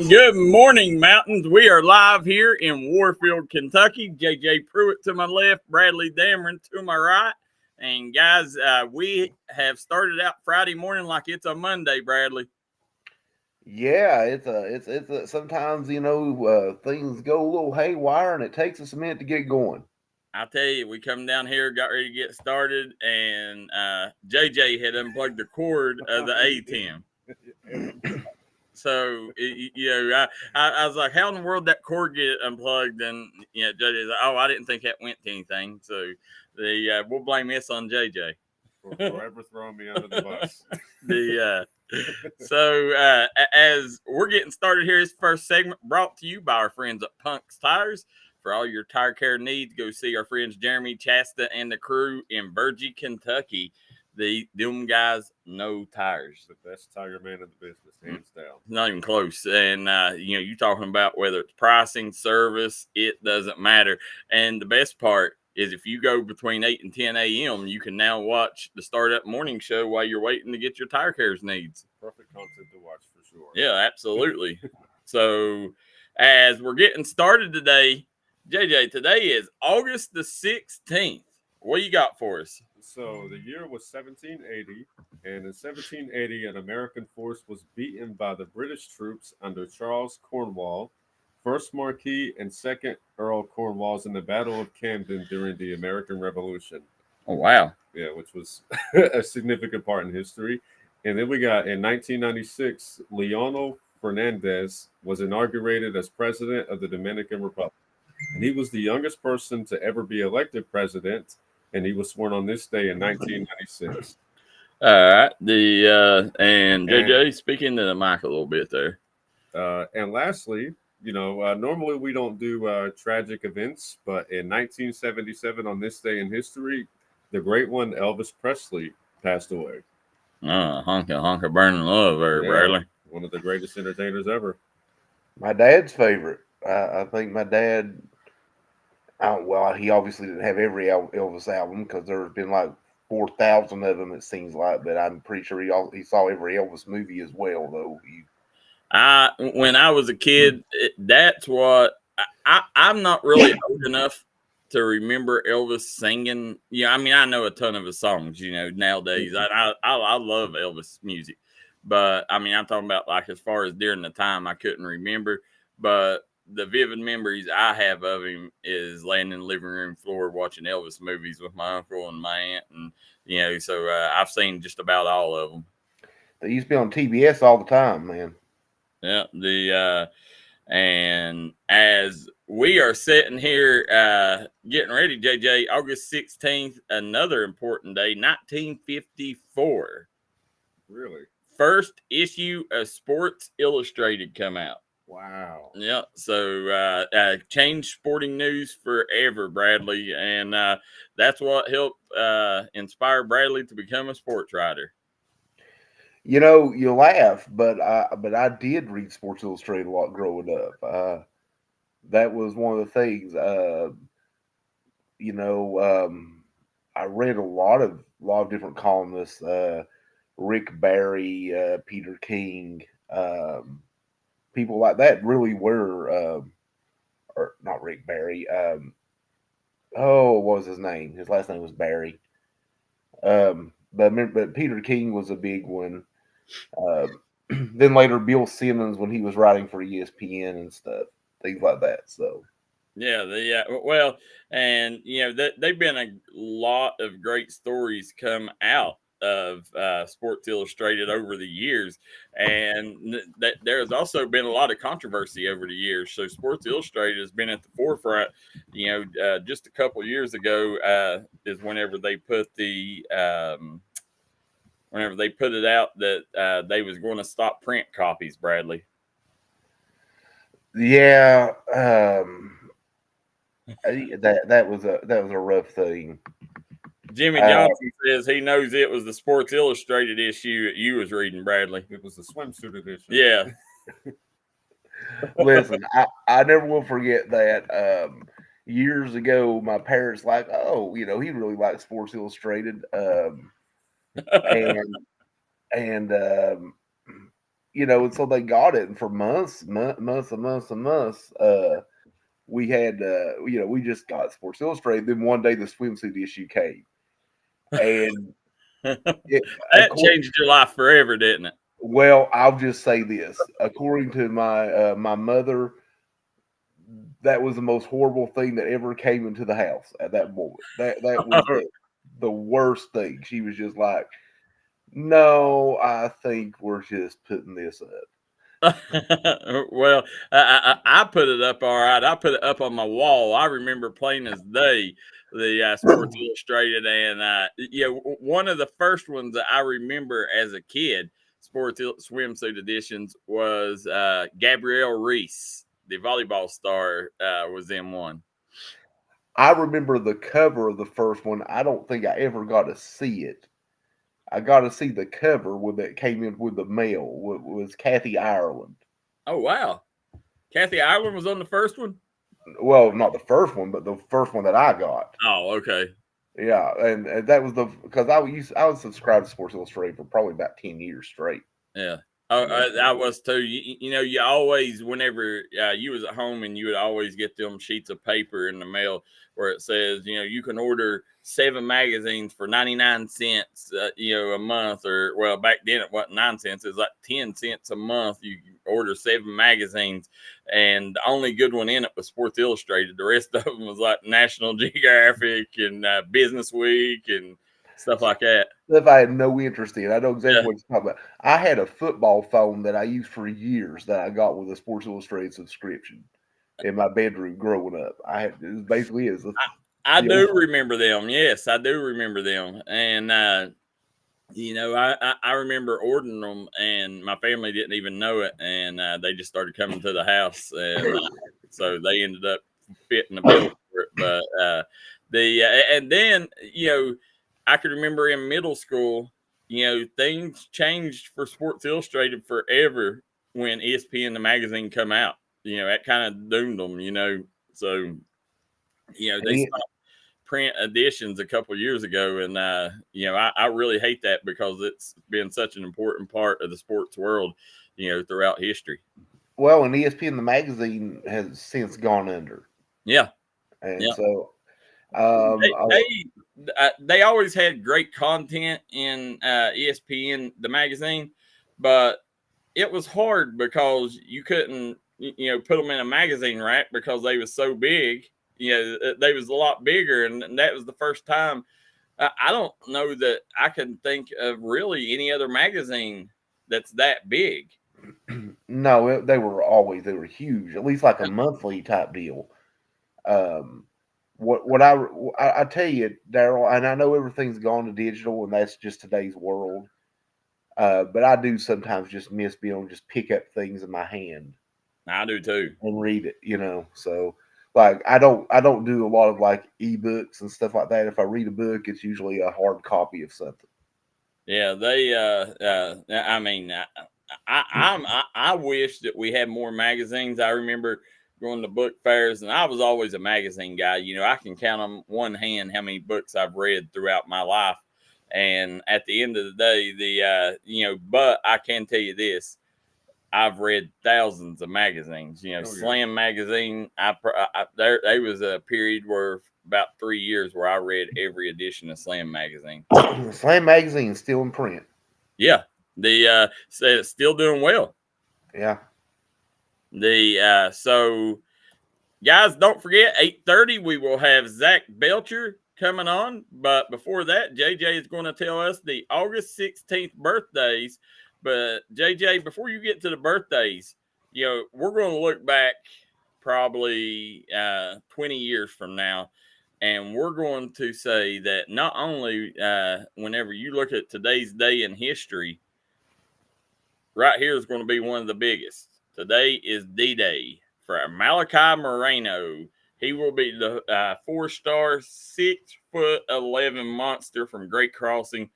Good morning, Mountains. We are live here in Warfield, Kentucky. JJ Pruitt to my left, Bradley Dameron to my right. And guys, we have started out Friday morning like it's a Monday, Bradley. Yeah, it's sometimes things go a little haywire and it takes us a minute to get going. I tell you, we come down here, got ready to get started, and JJ had unplugged the cord of the A10. So I was like, "How in the world that cord get unplugged?" And JJ's like, "Oh, I didn't think that went to anything." So we'll blame this on JJ for forever throwing me under the bus. As we're getting started here, this first segment brought to you by our friends at Punk's Tires. For all your tire care needs, go see our friends Jeremy, Chasta, and the crew in Burgee, Kentucky. Them guys know tires. The best tire man in the business, hands down. Not even close. And you talking about whether it's pricing, service, it doesn't matter. And the best part is if you go between 8 and 10 a.m., you can now watch the Startup Morning Show while you're waiting to get your tire cares needs. Perfect content to watch for sure. Yeah, absolutely. So as we're getting started today, JJ, today is August the 16th. What you got for us? So the year was 1780, and in 1780, an American force was beaten by the British troops under Charles Cornwall, 1st Marquis and 2nd Earl Cornwallis in the Battle of Camden during the American Revolution. Oh, wow. Yeah, which was a significant part in history. And then we got in 1996, Leonel Fernandez was inaugurated as president of the Dominican Republic. And he was the youngest person to ever be elected president, and he was sworn on this day in 1996. All right. And JJ, speaking to the mic a little bit there. And lastly, normally we don't do tragic events, but in 1977, on this day in history, the great one, Elvis Presley, passed away. Honka burning love there, Bradley. One of the greatest entertainers ever. My dad's favorite. I think my dad, he obviously didn't have every Elvis album because there's been like 4,000 of them, it seems like, but I'm pretty sure he saw every Elvis movie as well, though. When I was a kid, that's what I'm not really old enough to remember Elvis singing. Yeah, I mean, I know a ton of his songs, nowadays. I love Elvis music. But, I mean, I'm talking about, like, as far as during the time, I couldn't remember. But the vivid memories I have of him is laying in the living room floor watching Elvis movies with my uncle and my aunt. And, so I've seen just about all of them. They used to be on TBS all the time, man. Yeah, and as we are sitting here getting ready, JJ, August 16th, another important day, 1954. Really? First issue of Sports Illustrated come out. Wow. Yeah, so changed sporting news forever, Bradley, and that's what helped inspire Bradley to become a sports writer. You laugh, but I did read Sports Illustrated a lot growing up. That was one of the things. I read a lot of different columnists. Rick Barry, Peter King, people like that really were, or not Rick Barry. What was his name? His last name was Barry. But Peter King was a big one. Then later Bill Simmons when he was writing for ESPN and stuff, things like that. So yeah, and they've been a lot of great stories come out of Sports Illustrated over the years, and there has also been a lot of controversy over the years. So Sports Illustrated has been at the forefront. Just a couple of years ago is whenever they put it out that they was going to stop print copies, Bradley. Yeah, that was a rough thing. Jimmy Johnson says he knows it was the Sports Illustrated issue that you was reading, Bradley. It was the swimsuit edition. Yeah. Listen, I never will forget that. Years ago, my parents he really liked Sports Illustrated. And and so they got it, and for months and months, we had, we just got Sports Illustrated. Then one day the swimsuit issue came, and That changed your life forever, didn't it? well, I'll just say this: according to my mother, that was the most horrible thing that ever came into the house at that moment. That was the worst thing. She was just like, "No, I think we're just putting this up." Well, I put it up all right. I put it up on my wall. I remember plain as day the Sports Illustrated, and one of the first ones that I remember as a kid, swimsuit editions, was Gabrielle Reese, the volleyball star, was in one. I remember the cover of the first one. I don't think I ever got to see it. I got to see the cover when it came in with the mail. Was Kathy Ireland? Oh wow, Kathy Ireland was on the first one. Well, not the first one, but the first one that I got. Oh, okay. Yeah, and that was because I was subscribed to Sports Illustrated for probably about 10 years straight. Yeah. I was too. You always, whenever you was at home, and you would always get them sheets of paper in the mail where it says, you can order 7 magazines for 99 cents, a month, or well, back then it wasn't 9 cents; it was like 10 cents a month. You order 7 magazines, and the only good one in it was Sports Illustrated. The rest of them was like National Geographic and Business Week and stuff like that. Stuff I had no interest in. I know exactly Yeah. what you're talking about. I had a football phone that I used for years that I got with a Sports Illustrated subscription in my bedroom growing up. It basically is. I do remember them. Yes, I do remember them. And, I remember ordering them, and my family didn't even know it. And they just started coming to the house. And so they ended up fitting the bill for it. But and then, I could remember in middle school, things changed for Sports Illustrated forever when ESPN the magazine come out. That kind of doomed them. So they stopped print editions a couple of years ago, and I really hate that because it's been such an important part of the sports world, throughout history. Well, and ESPN the magazine has since gone under. Yeah, and yeah. so they always had great content in ESPN the magazine, but it was hard because you couldn't put them in a magazine rack because they was so big. They was a lot bigger, and that was the first time. I don't know that I can think of really any other magazine that's that big. No, they were huge, at least like a monthly type deal. What I tell you, Darryl, and I know everything's gone to digital, and that's just today's world. But I do sometimes just miss being able to just pick up things in my hand. I do too, and read it. So like I don't do a lot of like ebooks and stuff like that. If I read a book, it's usually a hard copy of something. Yeah, they. I mean, I wish that we had more magazines. I remember going to book fairs, and I was always a magazine guy. I can count on one hand how many books I've read throughout my life. And at the end of the day, but I can tell you this: I've read thousands of magazines. Slam magazine. There was a period where about 3 years where I read every edition of Slam magazine. Slam magazine is still in print. Yeah, it's still doing well. Yeah. So guys, don't forget 8:30 we will have Zach Belcher coming on. But before that, JJ is going to tell us the August 16th birthdays. But JJ, before you get to the birthdays, we're going to look back probably 20 years from now. And we're going to say that not only whenever you look at today's day in history, right here is going to be one of the biggest. Today is D-Day for Malachi Moreno. He will be the 4-star, 6'11" monster from Great Crossing.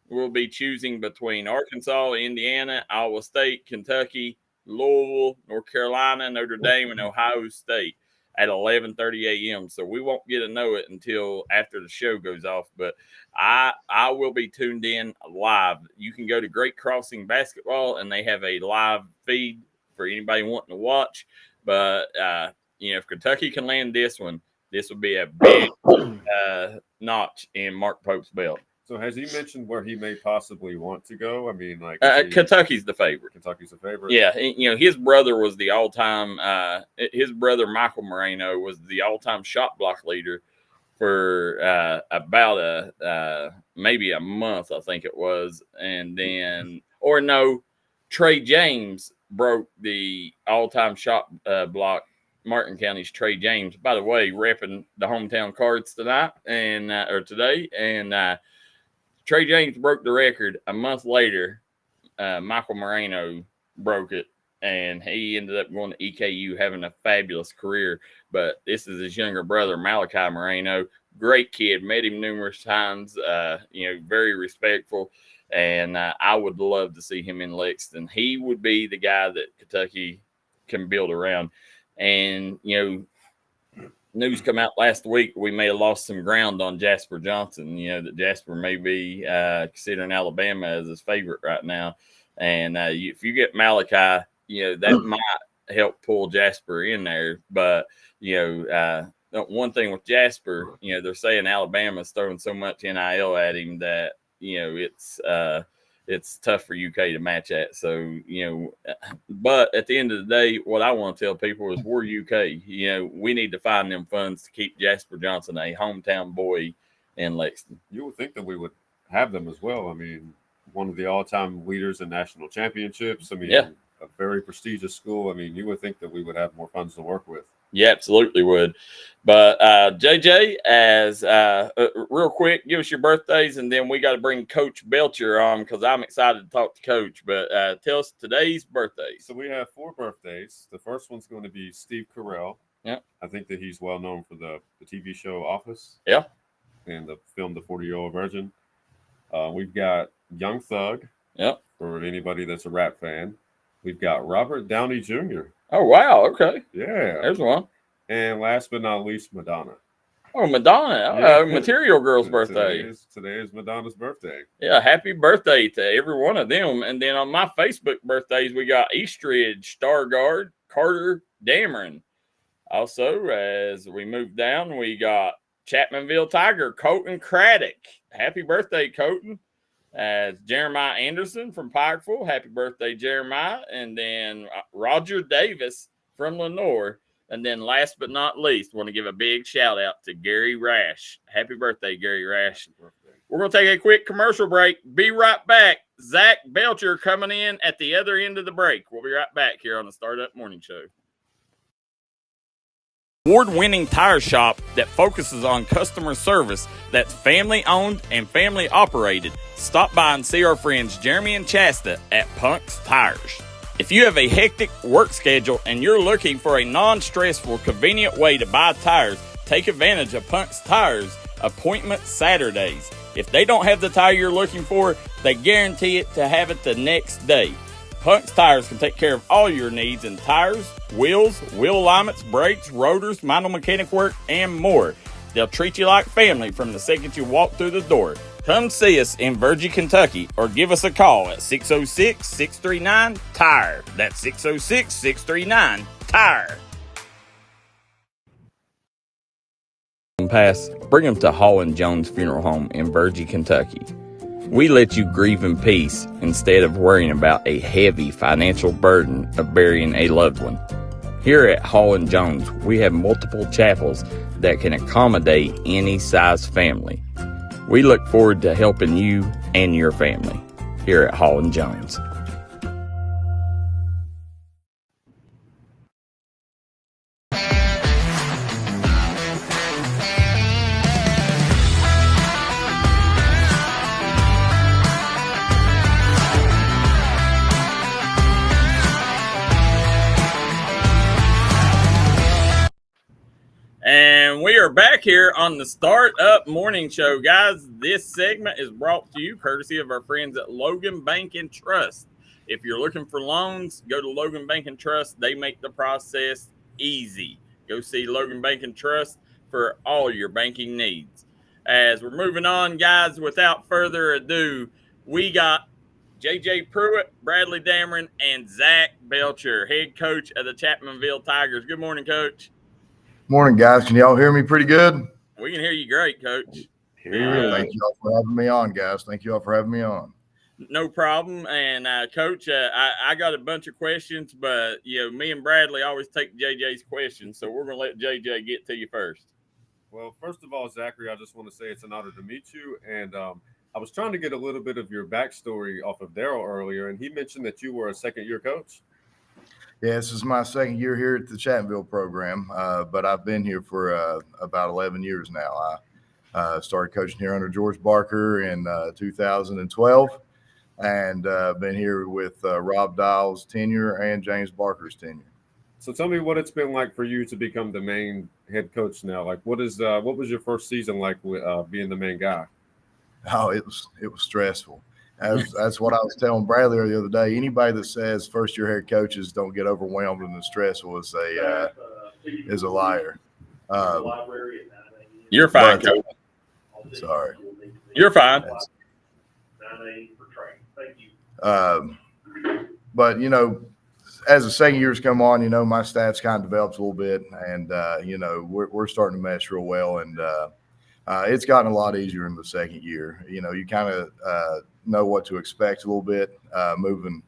We'll be choosing between Arkansas, Indiana, Iowa State, Kentucky, Louisville, North Carolina, Notre Dame, and Ohio State. at 11:30 a.m. So we won't get to know it until after the show goes off. But I will be tuned in live. You can go to Great Crossing Basketball, and they have a live feed for anybody wanting to watch. But if Kentucky can land this one, this will be a big notch in Mark Pope's belt. So has he mentioned where he may possibly want to go? I mean, like Kentucky's the favorite. Kentucky's the favorite. Yeah, his brother was the all-time. His brother Michael Moreno was the all-time shot block leader for about maybe a month, I think it was, and then Trey James broke the all-time shot block. Martin County's Trey James, by the way, repping the hometown Cards tonight or today, and Trey James broke the record. A month later, Michael Moreno broke it, and he ended up going to EKU, having a fabulous career. But this is his younger brother, Malachi Moreno. Great kid. Met him numerous times. Very respectful. And I would love to see him in Lexington. He would be the guy that Kentucky can build around. And, news come out last week, we may have lost some ground on Jasper Johnson, that Jasper may be considering Alabama as his favorite right now. And if you get Malachi, that might help pull Jasper in there. But, one thing with Jasper, they're saying Alabama's throwing so much NIL at him that, it's tough for UK to match at. So, but at the end of the day, what I want to tell people is we're UK. We need to find them funds to keep Jasper Johnson a hometown boy in Lexington. You would think that we would have them as well. I mean, one of the all-time leaders in national championships. I mean, a very prestigious school. I mean, you would think that we would have more funds to work with. You absolutely would. But JJ, as real quick, give us your birthdays, and then we got to bring Coach Belcher on because I'm excited to talk to Coach. But tell us today's birthdays. So we have 4 birthdays. The first one's going to be Steve Carell. Yeah. I think that he's well known for the TV show Office. Yeah. And the film The 40-Year-Old Virgin. We've got Young Thug. Yeah. For anybody that's a rap fan. We've got Robert Downey Jr. Oh, wow. Okay. Yeah. There's one. And last but not least, Madonna. Oh, Madonna. Material Girl's birthday. Today is Madonna's birthday. Yeah, happy birthday to every one of them. And then on my Facebook birthdays, we got Eastridge, Stargard, Carter, Dameron. Also, as we move down, we got Chapmanville Tiger, Colton Craddock. Happy birthday, Colton. Jeremiah Anderson from Pikeville. Happy birthday, Jeremiah. And then Roger Davis from Lenore. And then last but not least, want to give a big shout out to Gary Rash. Happy birthday, Gary Rash. We're going to take a quick commercial break. Be right back. Zach Belcher coming in at the other end of the break. We'll be right back here on the Startup Morning Show. Award-winning tire shop that focuses on customer service that's family-owned and family-operated. Stop by and see our friends Jeremy and Chasta at Punk's Tires. If you have a hectic work schedule and you're looking for a non-stressful, convenient way to buy tires, take advantage of Punk's Tires Appointment Saturdays. If they don't have the tire you're looking for, they guarantee it to have it the next day. Punk's Tires can take care of all your needs in tires, wheels, wheel alignments, brakes, rotors, minor mechanic work, and more. They'll treat you like family from the second you walk through the door. Come see us in Virgie, Kentucky, or give us a call at 606-639-TIRE. That's 606-639-TIRE. Pass, bring them to Hall and Jones Funeral Home in Virgie, Kentucky. We let you grieve in peace instead of worrying about a heavy financial burden of burying a loved one. Here at Hall and Jones, we have multiple chapels that can accommodate any size family. We look forward to helping you and your family here at Hall and Jones. And we are back here on the Startup Morning Show. Guys, this segment is brought to you courtesy of our friends at Logan Bank and Trust. If you're looking for loans, go to Logan Bank and Trust. They make the process easy. Go see Logan Bank and Trust for all your banking needs. As we're moving on, guys, without further ado, we got JJ Pruitt, Bradley Dameron, and Zach Belcher, head coach of the Chapmanville Tigers. Good morning, Coach. Morning, guys. Can y'all hear me pretty good? We can hear you great, Coach. Thank you all for having me on, guys. Thank you all for having me on. No problem. And Coach, I got a bunch of questions, but me and Bradley always take JJ's questions, so we're gonna let JJ get to you first. Well, first of all, Zachary, I just want to say it's an honor to meet you. And I was trying to get a little bit of your backstory off of Darryl earlier, and he mentioned that you were a second-year coach. Yeah, this is my second year here at the Chapmanville program, but I've been here for about 11 years now. I started coaching here under George Barker in 2012, and been here with Rob Dial's tenure and James Barker's tenure. So tell me what it's been like for you to become the main head coach now. Like, what was your first season like with being the main guy? Oh, it was stressful. That's what I was telling Bradley the other day. Anybody that says first-year head coaches don't get overwhelmed and stressful is a liar. You're fine, Coach. Sorry. You're fine. But as the second years come on, my staff's kind of develops a little bit, and we're starting to mesh real well, and it's gotten a lot easier in the second year. You kind of know what to expect a little bit, moving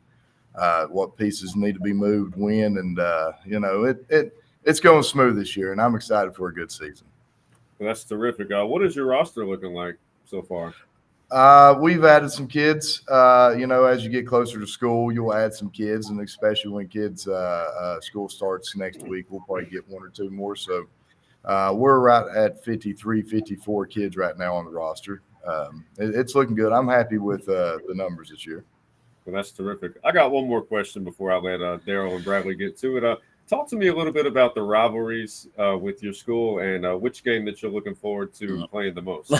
what pieces need to be moved, when, and it's going smooth this year, and I'm excited for a good season. Well, that's terrific. What is your roster looking like so far? We've added some kids. As you get closer to school, you'll add some kids, and especially when kids school starts next week, we'll probably get one or two more. So we're right at 53, 54 kids right now on the roster. It's looking good. I'm happy with the numbers this year. Well, that's terrific. I got one more question before I let Darryl and Bradley get to it. Talk to me a little bit about the rivalries with your school and which game that you're looking forward to playing the most.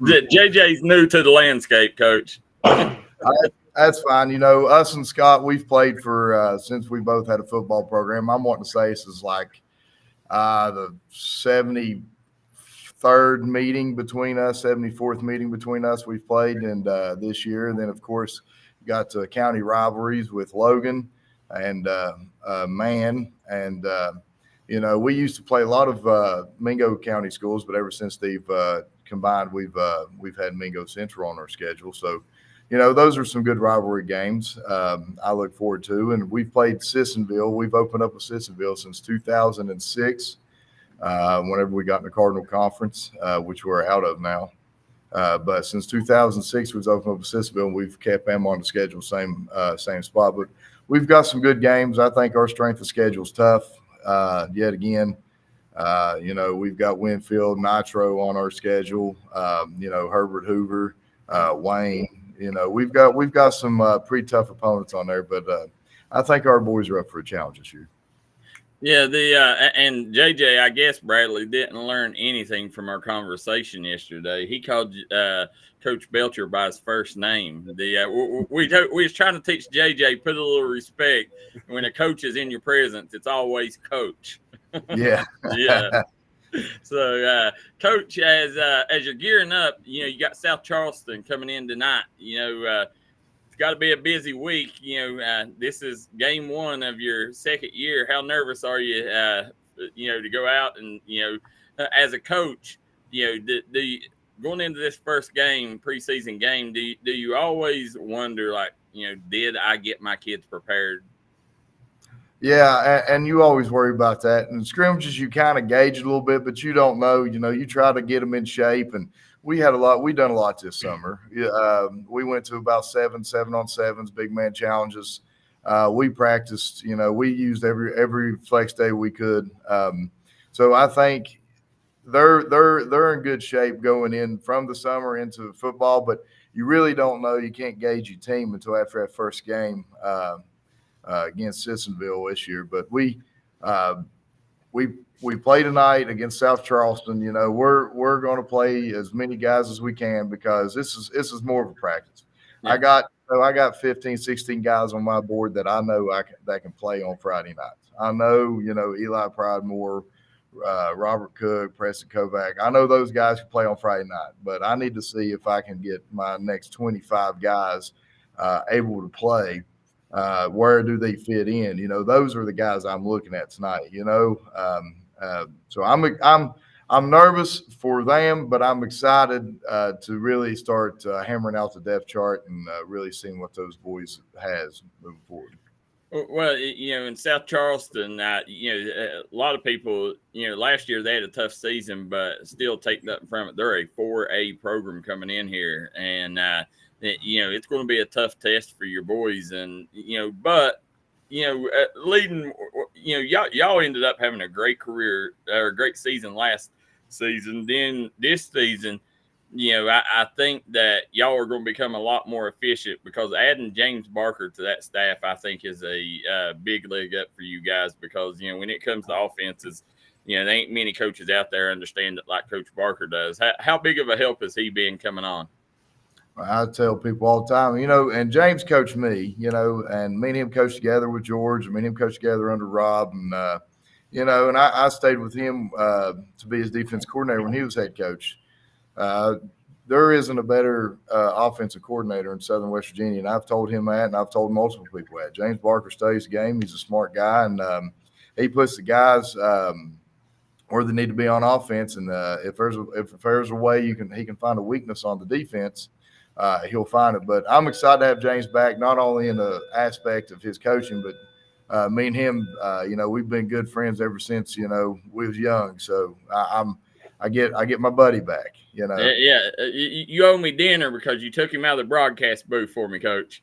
JJ's new to the landscape, Coach. That's fine. Us and Scott, we've played for since we both had a football program. I'm wanting to say this is like the 73rd meeting between us, 74th meeting between us we've played, and this year. And then, of course, got to county rivalries with Logan and Man. And, we used to play a lot of Mingo County schools, but ever since they've combined, we've had Mingo Central on our schedule. So, those are some good rivalry games I look forward to. And we've played Sissonville. We've opened up with Sissonville since 2006, whenever we got in the Cardinal Conference, which we're out of now. But since 2006, we've opened up with Sissonville, and we've kept them on the schedule, same spot. But we've got some good games. I think our strength of schedule is tough yet again. We've got Winfield, Nitro on our schedule, Herbert Hoover, Wayne. We've got some pretty tough opponents on there, but I think our boys are up for a challenge this year. Yeah, and JJ, I guess Bradley didn't learn anything from our conversation yesterday. He called Coach Belcher by his first name. We was trying to teach JJ, put a little respect. When a coach is in your presence, it's always Coach. Yeah. Yeah. So, Coach, as you're gearing up, you got South Charleston coming in tonight. It's got to be a busy week. This is game one of your second year. How nervous are you, to go out and, as a coach, going into this first game, preseason game, do you always wonder, like, did I get my kids prepared? Yeah, and you always worry about that. And scrimmages, you kind of gauge it a little bit, but you don't know. You try to get them in shape. And we done a lot this summer. We went to about 7-on-7s, big man challenges. We practiced. We used every flex day we could. So I think they're in good shape going in from the summer into football. But you really don't know. You can't gauge your team until after that first game. Against Sissonville this year, but we play tonight against South Charleston. We're going to play as many guys as we can because this is more of a practice. Yeah. I got 15, 16 guys on my board that I know that can play on Friday nights. I know, Eli Pridemore, Robert Cook, Preston Kovac. I know those guys who play on Friday night, but I need to see if I can get my next 25 guys able to play. Where do they fit in? Those are the guys I'm looking at tonight. So I'm nervous for them, but I'm excited to really start hammering out the depth chart and really seeing what those boys has moving forward. Well, in South Charleston, a lot of people, last year they had a tough season, but still take nothing from it. They're a 4A program coming in here, and it's going to be a tough test for your boys. And leading, y'all ended up having a great career or a great season last season. Then this season, I think that y'all are going to become a lot more efficient because adding James Barker to that staff, I think, is a big leg up for you guys because, when it comes to offenses, there ain't many coaches out there understand it like Coach Barker does. How big of a help has he been coming on? I tell people all the time, and James coached me, and me and him coached together with George, and me and him coached together under Rob. And, and I stayed with him to be his defense coordinator when he was head coach. There isn't a better offensive coordinator in Southern West Virginia, and I've told him that, and I've told multiple people that. James Barker studies the game. He's a smart guy, and he puts the guys where they need to be on offense. And if there's a way he can find a weakness on the defense, he'll find it. But I'm excited to have James back, not only in the aspect of his coaching, but me and him, we've been good friends ever since we was young. So I get my buddy back. Yeah, you owe me dinner because you took him out of the broadcast booth for me, Coach.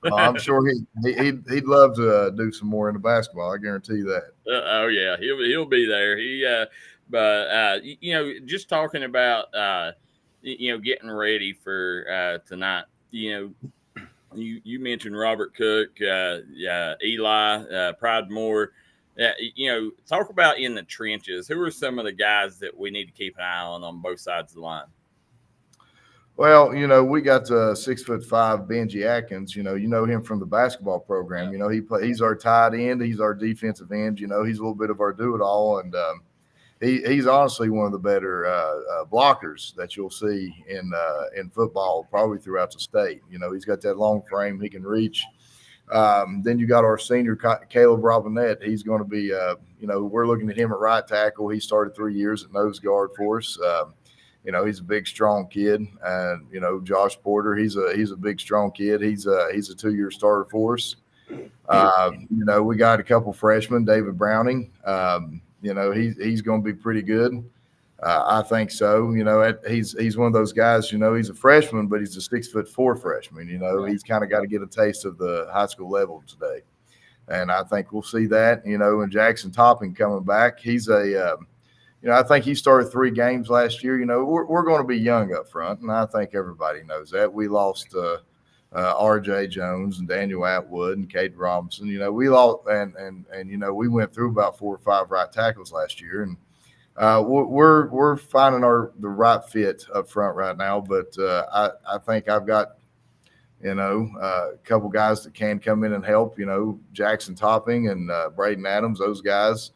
I'm sure he'd love to do some more in the basketball. I guarantee that. Oh yeah, he'll be there. But just talking about getting ready for tonight. You mentioned Robert Cook, Eli, Pridemore. Talk about in the trenches. Who are some of the guys that we need to keep an eye on both sides of the line? Well, we got 6'5" Benji Atkins. You know him from the basketball program. He's our tight end. He's our defensive end. He's a little bit of our do-it-all, and he's honestly one of the better blockers that you'll see in football, probably throughout the state. He's got that long frame. He can reach. Then you got our senior Caleb Robinette. He's going to be, we're looking at him at right tackle. He started 3 years at nose guard for us. He's a big, strong kid. And Josh Porter, he's a big, strong kid. He's a 2-year starter for us. We got a couple freshmen, David Browning. He's going to be pretty good. I think so. He's one of those guys, he's a freshman, but he's a 6'4" freshman. He's kind of got to get a taste of the high school level today. And I think we'll see that, and Jackson Topping coming back. He's I think he started 3 games last year. We're going to be young up front, and I think everybody knows that. We lost R.J. Jones and Daniel Atwood and Cade Robinson. We lost, and we went through about 4 or 5 right tackles last year, and we're finding the right fit up front right now. But I think I've got a couple guys that can come in and help. Jackson Topping and Braden Adams. Those guys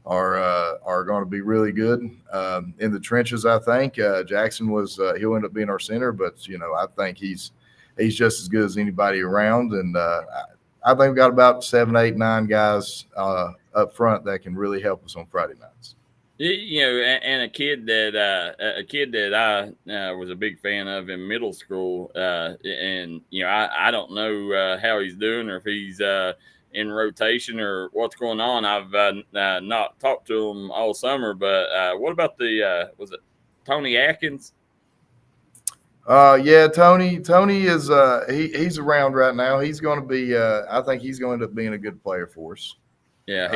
are going to be really good in the trenches. I think Jackson he'll end up being our center, but I think he's just as good as anybody around. And I think we've got about 7, 8, 9 guys up front that can really help us on Friday nights. And a kid that I was a big fan of in middle school, and I don't know how he's doing or if he's in rotation or what's going on. I've not talked to him all summer, but what about was it Tony Atkins? Yeah, Tony is he's around right now. He's going to be I think he's going to end up being a good player for us. Yeah,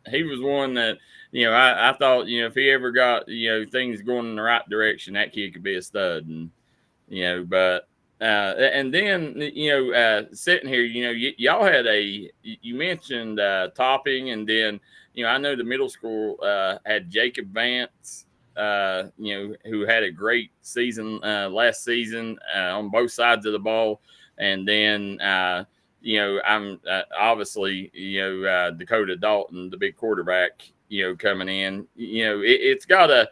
he was one that I thought if he ever got things going in the right direction, that kid could be a stud. And but and then sitting here, y'all had you mentioned Topping, and then I know the middle school had Jacob Vance. Who had a great season last season on both sides of the ball. And then, I'm obviously, Dakota Dalton, the big quarterback, coming in, it's got to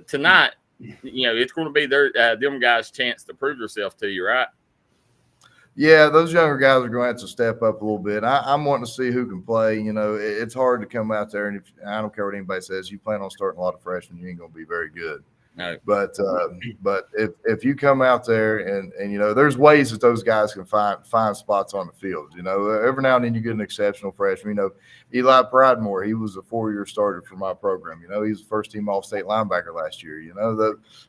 tonight, it's going to be them guys' chance to prove themselves to you, right? Yeah, those younger guys are going to have to step up a little bit. I'm wanting to see who can play. It's hard to come out there, and I don't care what anybody says, you plan on starting a lot of freshmen, you ain't going to be very good. No. But if you come out there and there's ways that those guys can find spots on the field. Every now and then you get an exceptional freshman. Eli Pridemore, he was a 4-year starter for my program. He's a first-team All-State linebacker last year.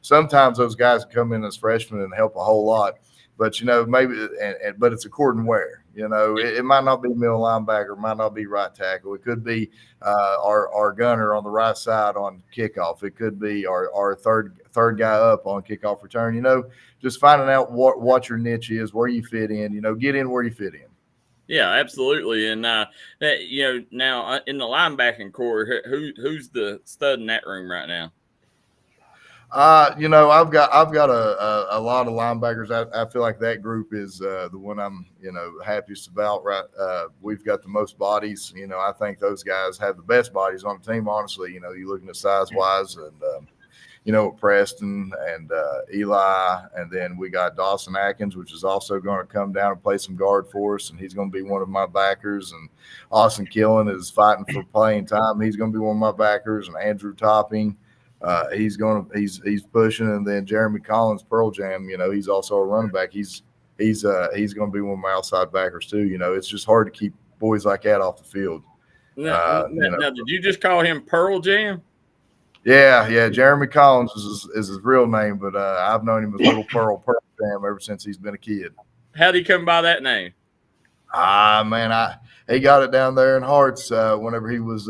Sometimes those guys come in as freshmen and help a whole lot. But maybe, but it's according where. It might not be middle linebacker, it might not be right tackle. It could be our gunner on the right side on kickoff. It could be our third guy up on kickoff return. Just finding out what your niche is, where you fit in. Get in where you fit in. Yeah, absolutely. And now in the linebacking core, who's the stud in that room right now? I've got a lot of linebackers. I feel like that group is the one I'm happiest about. Right, we've got the most bodies. I think those guys have the best bodies on the team. Honestly, you're looking at size wise, and Preston and Eli, and then we got Dawson Atkins, which is also going to come down and play some guard for us, and he's going to be one of my backers. And Austin Killen is fighting for playing time. He's going to be one of my backers, and Andrew Topping. He's pushing, and then Jeremy Collins, Pearl Jam. He's also a running back. He's going to be one of my outside backers too. It's just hard to keep boys like that off the field. Now, did you just call him Pearl Jam? Yeah. Jeremy Collins is his real name, but I've known him as Little Pearl Jam ever since he's been a kid. How did he come by that name? Man, he got it down there in Hearts whenever he was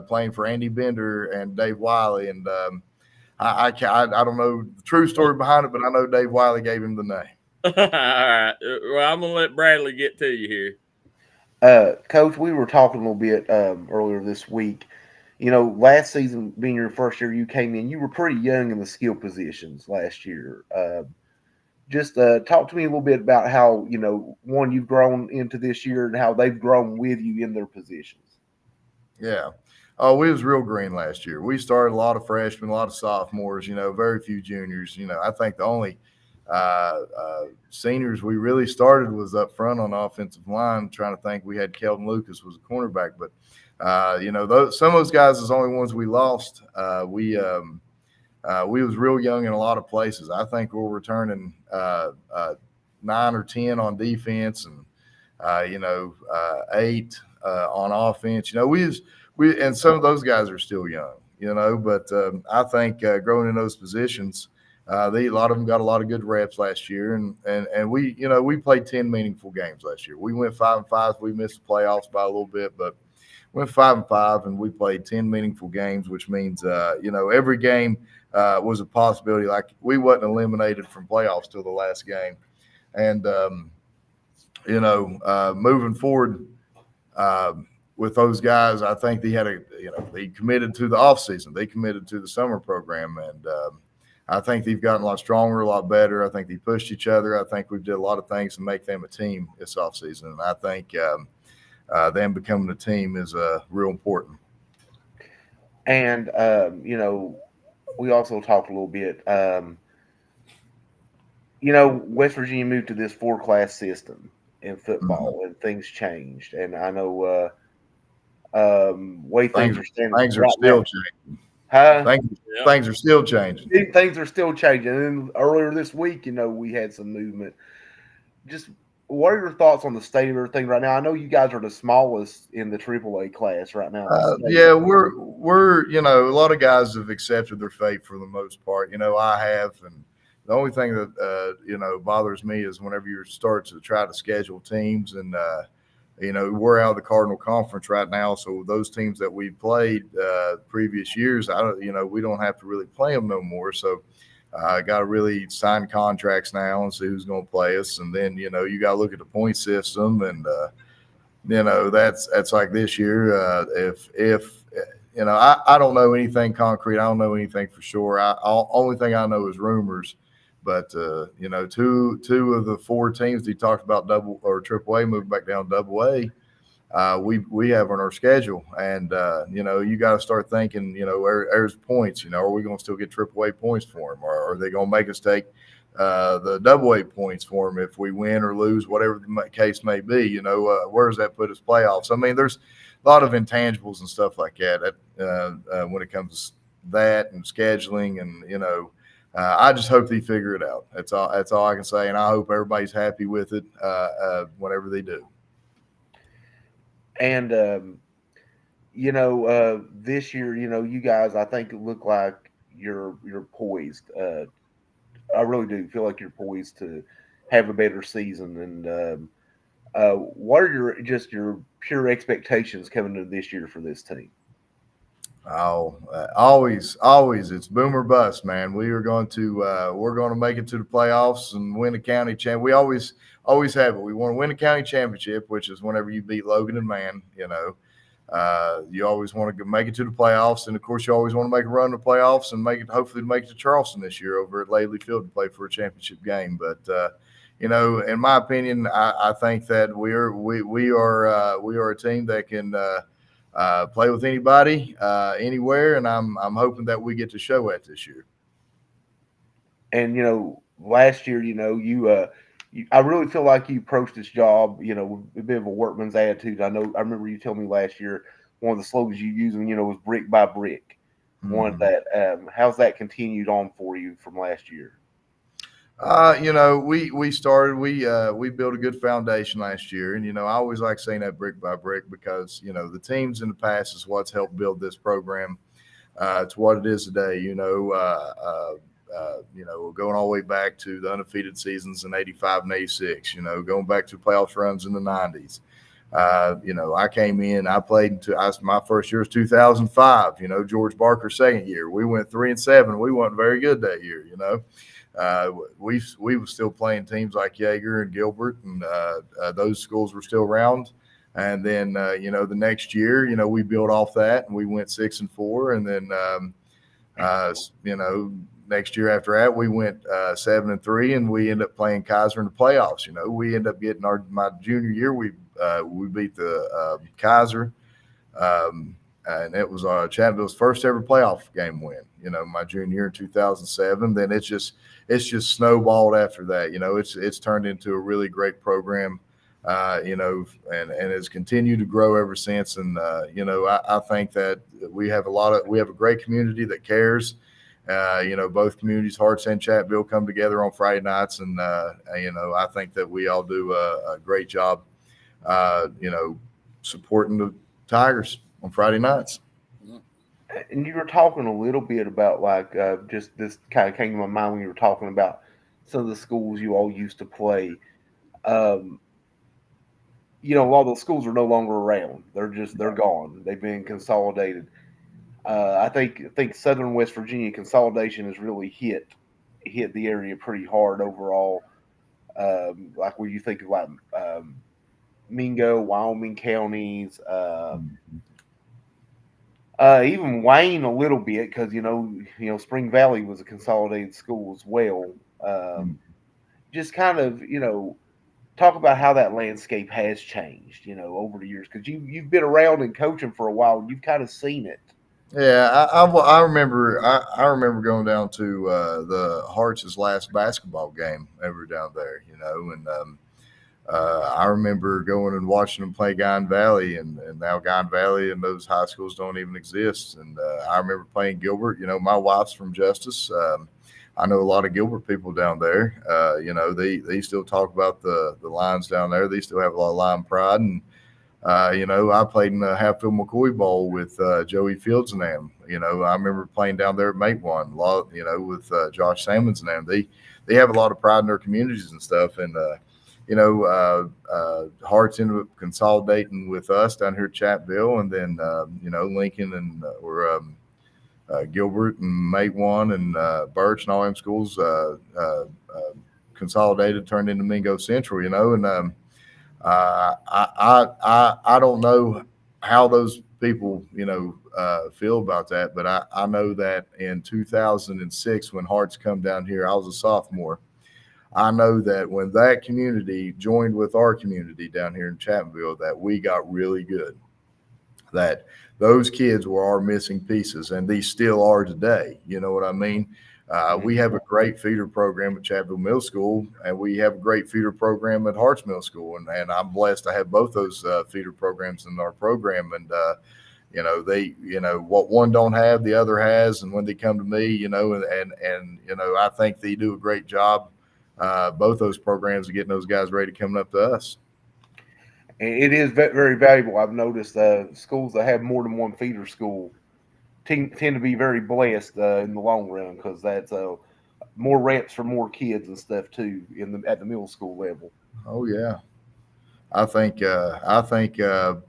playing for Andy Bender and Dave Wiley, and I don't know the true story behind it, but I know Dave Wiley gave him the name. All right. Well, I'm gonna let Bradley get to you here. Coach, we were talking a little bit earlier this week. Last season being your first year, you came in. You were pretty young in the skill positions last year. Just talk to me a little bit about how, one, you've grown into this year and how they've grown with you in their positions. Yeah. Oh, we was real green last year. We started a lot of freshmen, a lot of sophomores, very few juniors. I think the only seniors we really started was up front on the offensive line. Trying to think, we had Kelvin Lucas was a cornerback, but, some of those guys is the only ones we lost. We was real young in a lot of places. I think we're returning 9 or 10 on defense, and 8 on offense. We and some of those guys are still young. But I think growing in those positions, a lot of them got a lot of good reps last year, and we played 10 meaningful games last year. We went 5-5. We missed the playoffs by a little bit, but went 5-5, and we played 10 meaningful games, which means every game was a possibility. Like, we wasn't eliminated from playoffs till the last game. And moving forward with those guys, I think they committed to the off season. They committed to the summer program, and I think they've gotten a lot stronger, a lot better. I think they pushed each other. I think we've did a lot of things to make them a team this off season, and I think them becoming a team is real important. And we also talked a little bit. West Virginia moved to this 4-class system in football, and things changed. And I know way things are standing. Things are still changing. Huh? Things are still changing. Things are still changing. And earlier this week, we had some movement. Just what are your thoughts on the state of everything right now? I know you guys are the smallest in the AAA class right now. Yeah, we're a lot of guys have accepted their fate for the most part. I have, and the only thing that bothers me is whenever you start to try to schedule teams, and we're out of the Cardinal Conference right now, so those teams that we played previous years, we don't have to really play them no more. So I got to really sign contracts now and see who's going to play us. And then, you got to look at the point system, and, that's like this year. I don't know anything concrete. I don't know anything for sure. Only thing I know is rumors But two of the four teams he talked about double or triple A moving back down double A. We have on our schedule, and you got to start thinking, there's points. Are we going to still get triple A points for them, or are they going to make us take the double A points for them if we win or lose, whatever the case may be? Where does that put us playoffs? I mean, there's a lot of intangibles and stuff like that when it comes to that and scheduling, and I just hope they figure it out. That's all I can say, and I hope everybody's happy with it whenever they do. And this year, you guys, I think it look like you're poised. I really do feel like you're poised to have a better season. And what are your pure expectations coming into this year for this team? Oh, always, it's boom or bust, man. We're going to make it to the playoffs and win the county champ. We always have it. We want to win the county championship, which is whenever you beat Logan and Man. You always want to make it to the playoffs, and of course, you always want to make a run to the playoffs and hopefully make it to Charleston this year over at Laidley Field to play for a championship game. But in my opinion, I think that we are a team that can play with anybody, anywhere, and I'm hoping that we get to show that this year. And last year, I really feel like you approached this job, with a bit of a workman's attitude. I remember you telling me last year one of the slogans you used, was brick by brick. Mm-hmm. One that, how's that continued on for you from last year? We built a good foundation last year, and I always like saying that brick by brick because the teams in the past is what's helped build this program to what it is today. Going all the way back to the undefeated seasons in '85 and '86. Going back to playoff runs in the '90s. I came in, I played my first year was 2005. George Barker's second year, we went 3-7. We weren't very good that year. We were still playing teams like Yeager and Gilbert, and those schools were still around. And then, the next year, we built off that and we went 6-4. And then, next year after that, we went 7-3, and we ended up playing Kaiser in the playoffs. We ended up getting my junior year, we beat the Kaiser. And it was Chattanooga's first ever playoff game win. My junior year in 2007. Then it's just snowballed after that. It's turned into a really great program. And has continued to grow ever since. And I think that we have a great community that cares. Both communities, Harts and Chattanooga, come together on Friday nights, and I think that we all do a great job. Supporting the Tigers on Friday nights. And you were talking a little bit about just this kind of came to my mind when you were talking about some of the schools you all used to play. A lot of those schools are no longer around. They're gone. They've been consolidated. I think Southern West Virginia consolidation has really hit the area pretty hard overall. Like when you think about Mingo, Wyoming counties, even Wayne a little bit because Spring Valley was a consolidated school as well. Just kind of talk about how that landscape has changed over the years because you've been around and coaching for a while and you've kind of seen it. Yeah, I remember going down to the Harts' last basketball game ever down there, and I remember going and watching them play Guyan Valley, and now Guyan Valley and those high schools don't even exist. And I remember playing Gilbert. My wife's from Justice. I know a lot of Gilbert people down there. They still talk about the lines down there. They still have a lot of line pride. And I played in the Hatfield McCoy Bowl with Joey Fields and them. I remember playing down there at Mate One, with Josh Salmons and them. They have a lot of pride in their communities and stuff. And Harts ended up consolidating with us down here at Chattanooga, and then Lincoln and Gilbert and Mate One and Birch and all them schools consolidated, turned into Mingo Central. And I don't know how those people, feel about that. But I know that in 2006, when Hearts come down here, I was a sophomore. I know that when that community joined with our community down here in Chapmanville, that we got really good. That those kids were our missing pieces, and these still are today. You know what I mean? We have a great feeder program at Chapmanville Middle School, and we have a great feeder program at Harts Middle School, and I'm blessed to have both those feeder programs in our program. And what one don't have, the other has, and when they come to me, and I think they do a great job. Both those programs are getting those guys ready coming up to us. And it is very valuable. I've noticed schools that have more than one feeder school tend to be very blessed in the long run, because that's more reps for more kids and stuff too at the middle school level. Oh yeah, I think a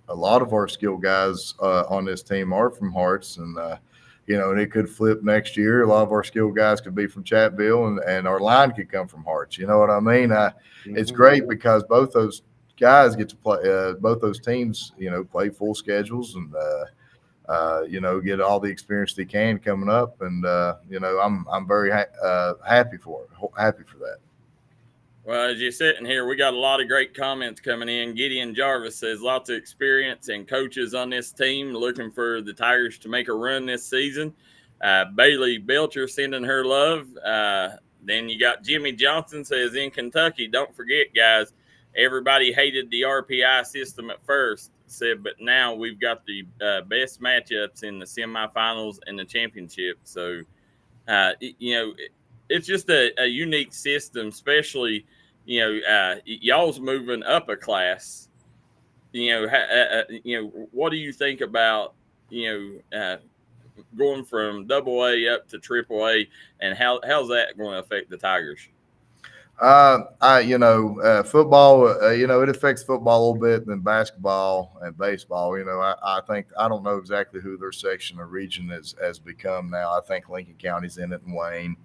lot of our skill guys on this team are from Hearts, and and it could flip next year. A lot of our skill guys could be from Chattanooga, and our line could come from Hearts. You know what I mean? It's great because both those guys get to play. Both those teams, play full schedules and get all the experience they can coming up. And I'm very happy for that. Well, as you're sitting here, we got a lot of great comments coming in. Gideon Jarvis says lots of experience and coaches on this team, looking for the Tigers to make a run this season. Bailey Belcher sending her love. Then you got Jimmy Johnson says, in Kentucky, don't forget, guys, everybody hated the RPI system at first, said, but now we've got the best matchups in the semifinals and the championship. So, it's just a unique system, especially, y'all's moving up a class. What do you think about, going from AA up to AAA, and how's that going to affect the Tigers? Football, it affects football a little bit than basketball and baseball. I think, I don't know exactly who their section or region has become now. I think Lincoln County's in it and Wayne.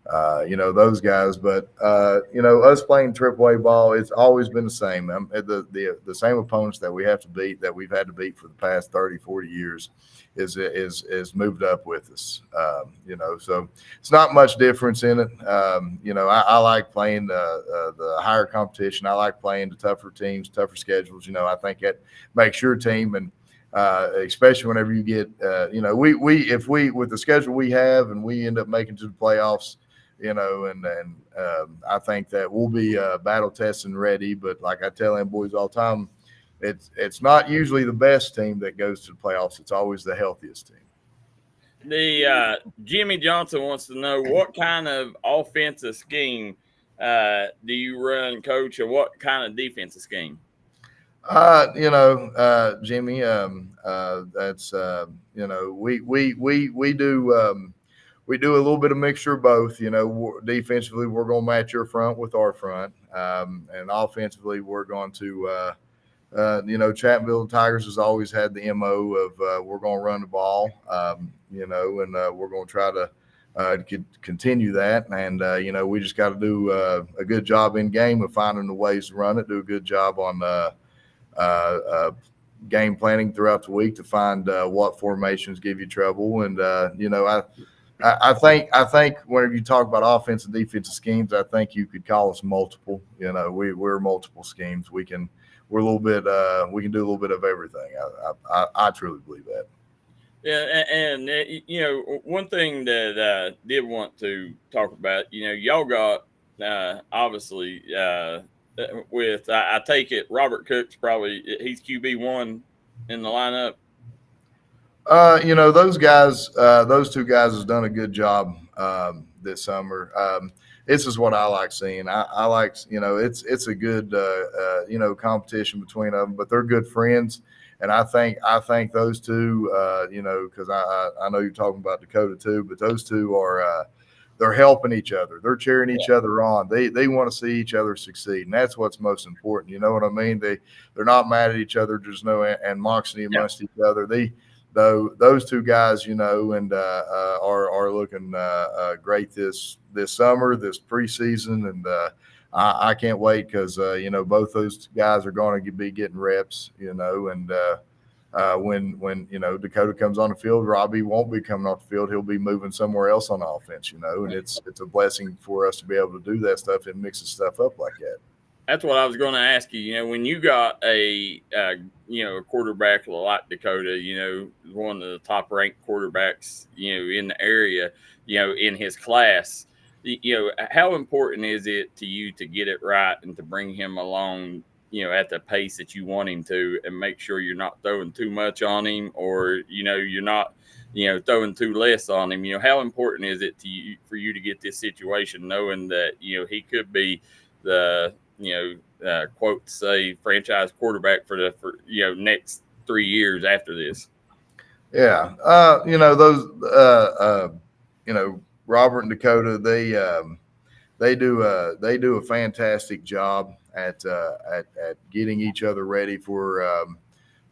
Those guys, but us playing AAA ball, it's always been the same. The same opponents that we've had to beat for the past 30, 40 years is moved up with us. So it's not much difference in it. I like playing the higher competition. I like playing the tougher teams, tougher schedules. I think that makes your team, and especially whenever you get, if we with the schedule we have and we end up making to the playoffs, I think that we'll be battle tested and ready. But like I tell them boys all the time, it's not usually the best team that goes to the playoffs. It's always the healthiest team. The Jimmy Johnson wants to know, what kind of offensive scheme do you run, Coach, or what kind of defensive scheme? Jimmy, that's we do a little bit of mixture of both. Defensively, we're going to match your front with our front, and offensively, we're going to, Chapmanville Tigers has always had the MO of we're going to run the ball, and we're going to try to continue that. And we just got to do a good job in game of finding the ways to run it. Do a good job on game planning throughout the week to find what formations give you trouble. And I think whenever you talk about offensive and defensive schemes, I think you could call us multiple. We're multiple schemes. We can do a little bit of everything. I truly believe that. Yeah, and one thing that I did want to talk about, y'all got obviously with I take it Robert Cook's he's QB1 in the lineup. Those guys, those two guys has done a good job this summer. This is what I like seeing. I like, it's a good, competition between them, but they're good friends. And I think those two, because I know you're talking about Dakota too, but those two are, they're helping each other. They're cheering each other on. They want to see each other succeed, and that's what's most important. You know what I mean? They're not mad at each other. There's no animosity amongst each other. Those two guys, are looking great this summer, this preseason, and I can't wait because both those guys are going to be getting reps, and when Dakota comes on the field, Robbie won't be coming off the field. He'll be moving somewhere else on offense, and it's a blessing for us to be able to do that stuff and mix the stuff up like that. That's what I was going to ask you. When you got a quarterback like Dakota, one of the top ranked quarterbacks, in the area, in his class, how important is it to you to get it right and to bring him along, at the pace that you want him to, and make sure you're not throwing too much on him, or, you're not, throwing too less on him? How important is it to you for you to get this situation, knowing that, he could be the, quote say franchise quarterback for next 3 years after this? Yeah. Robert and Dakota, they do a fantastic job at getting each other ready for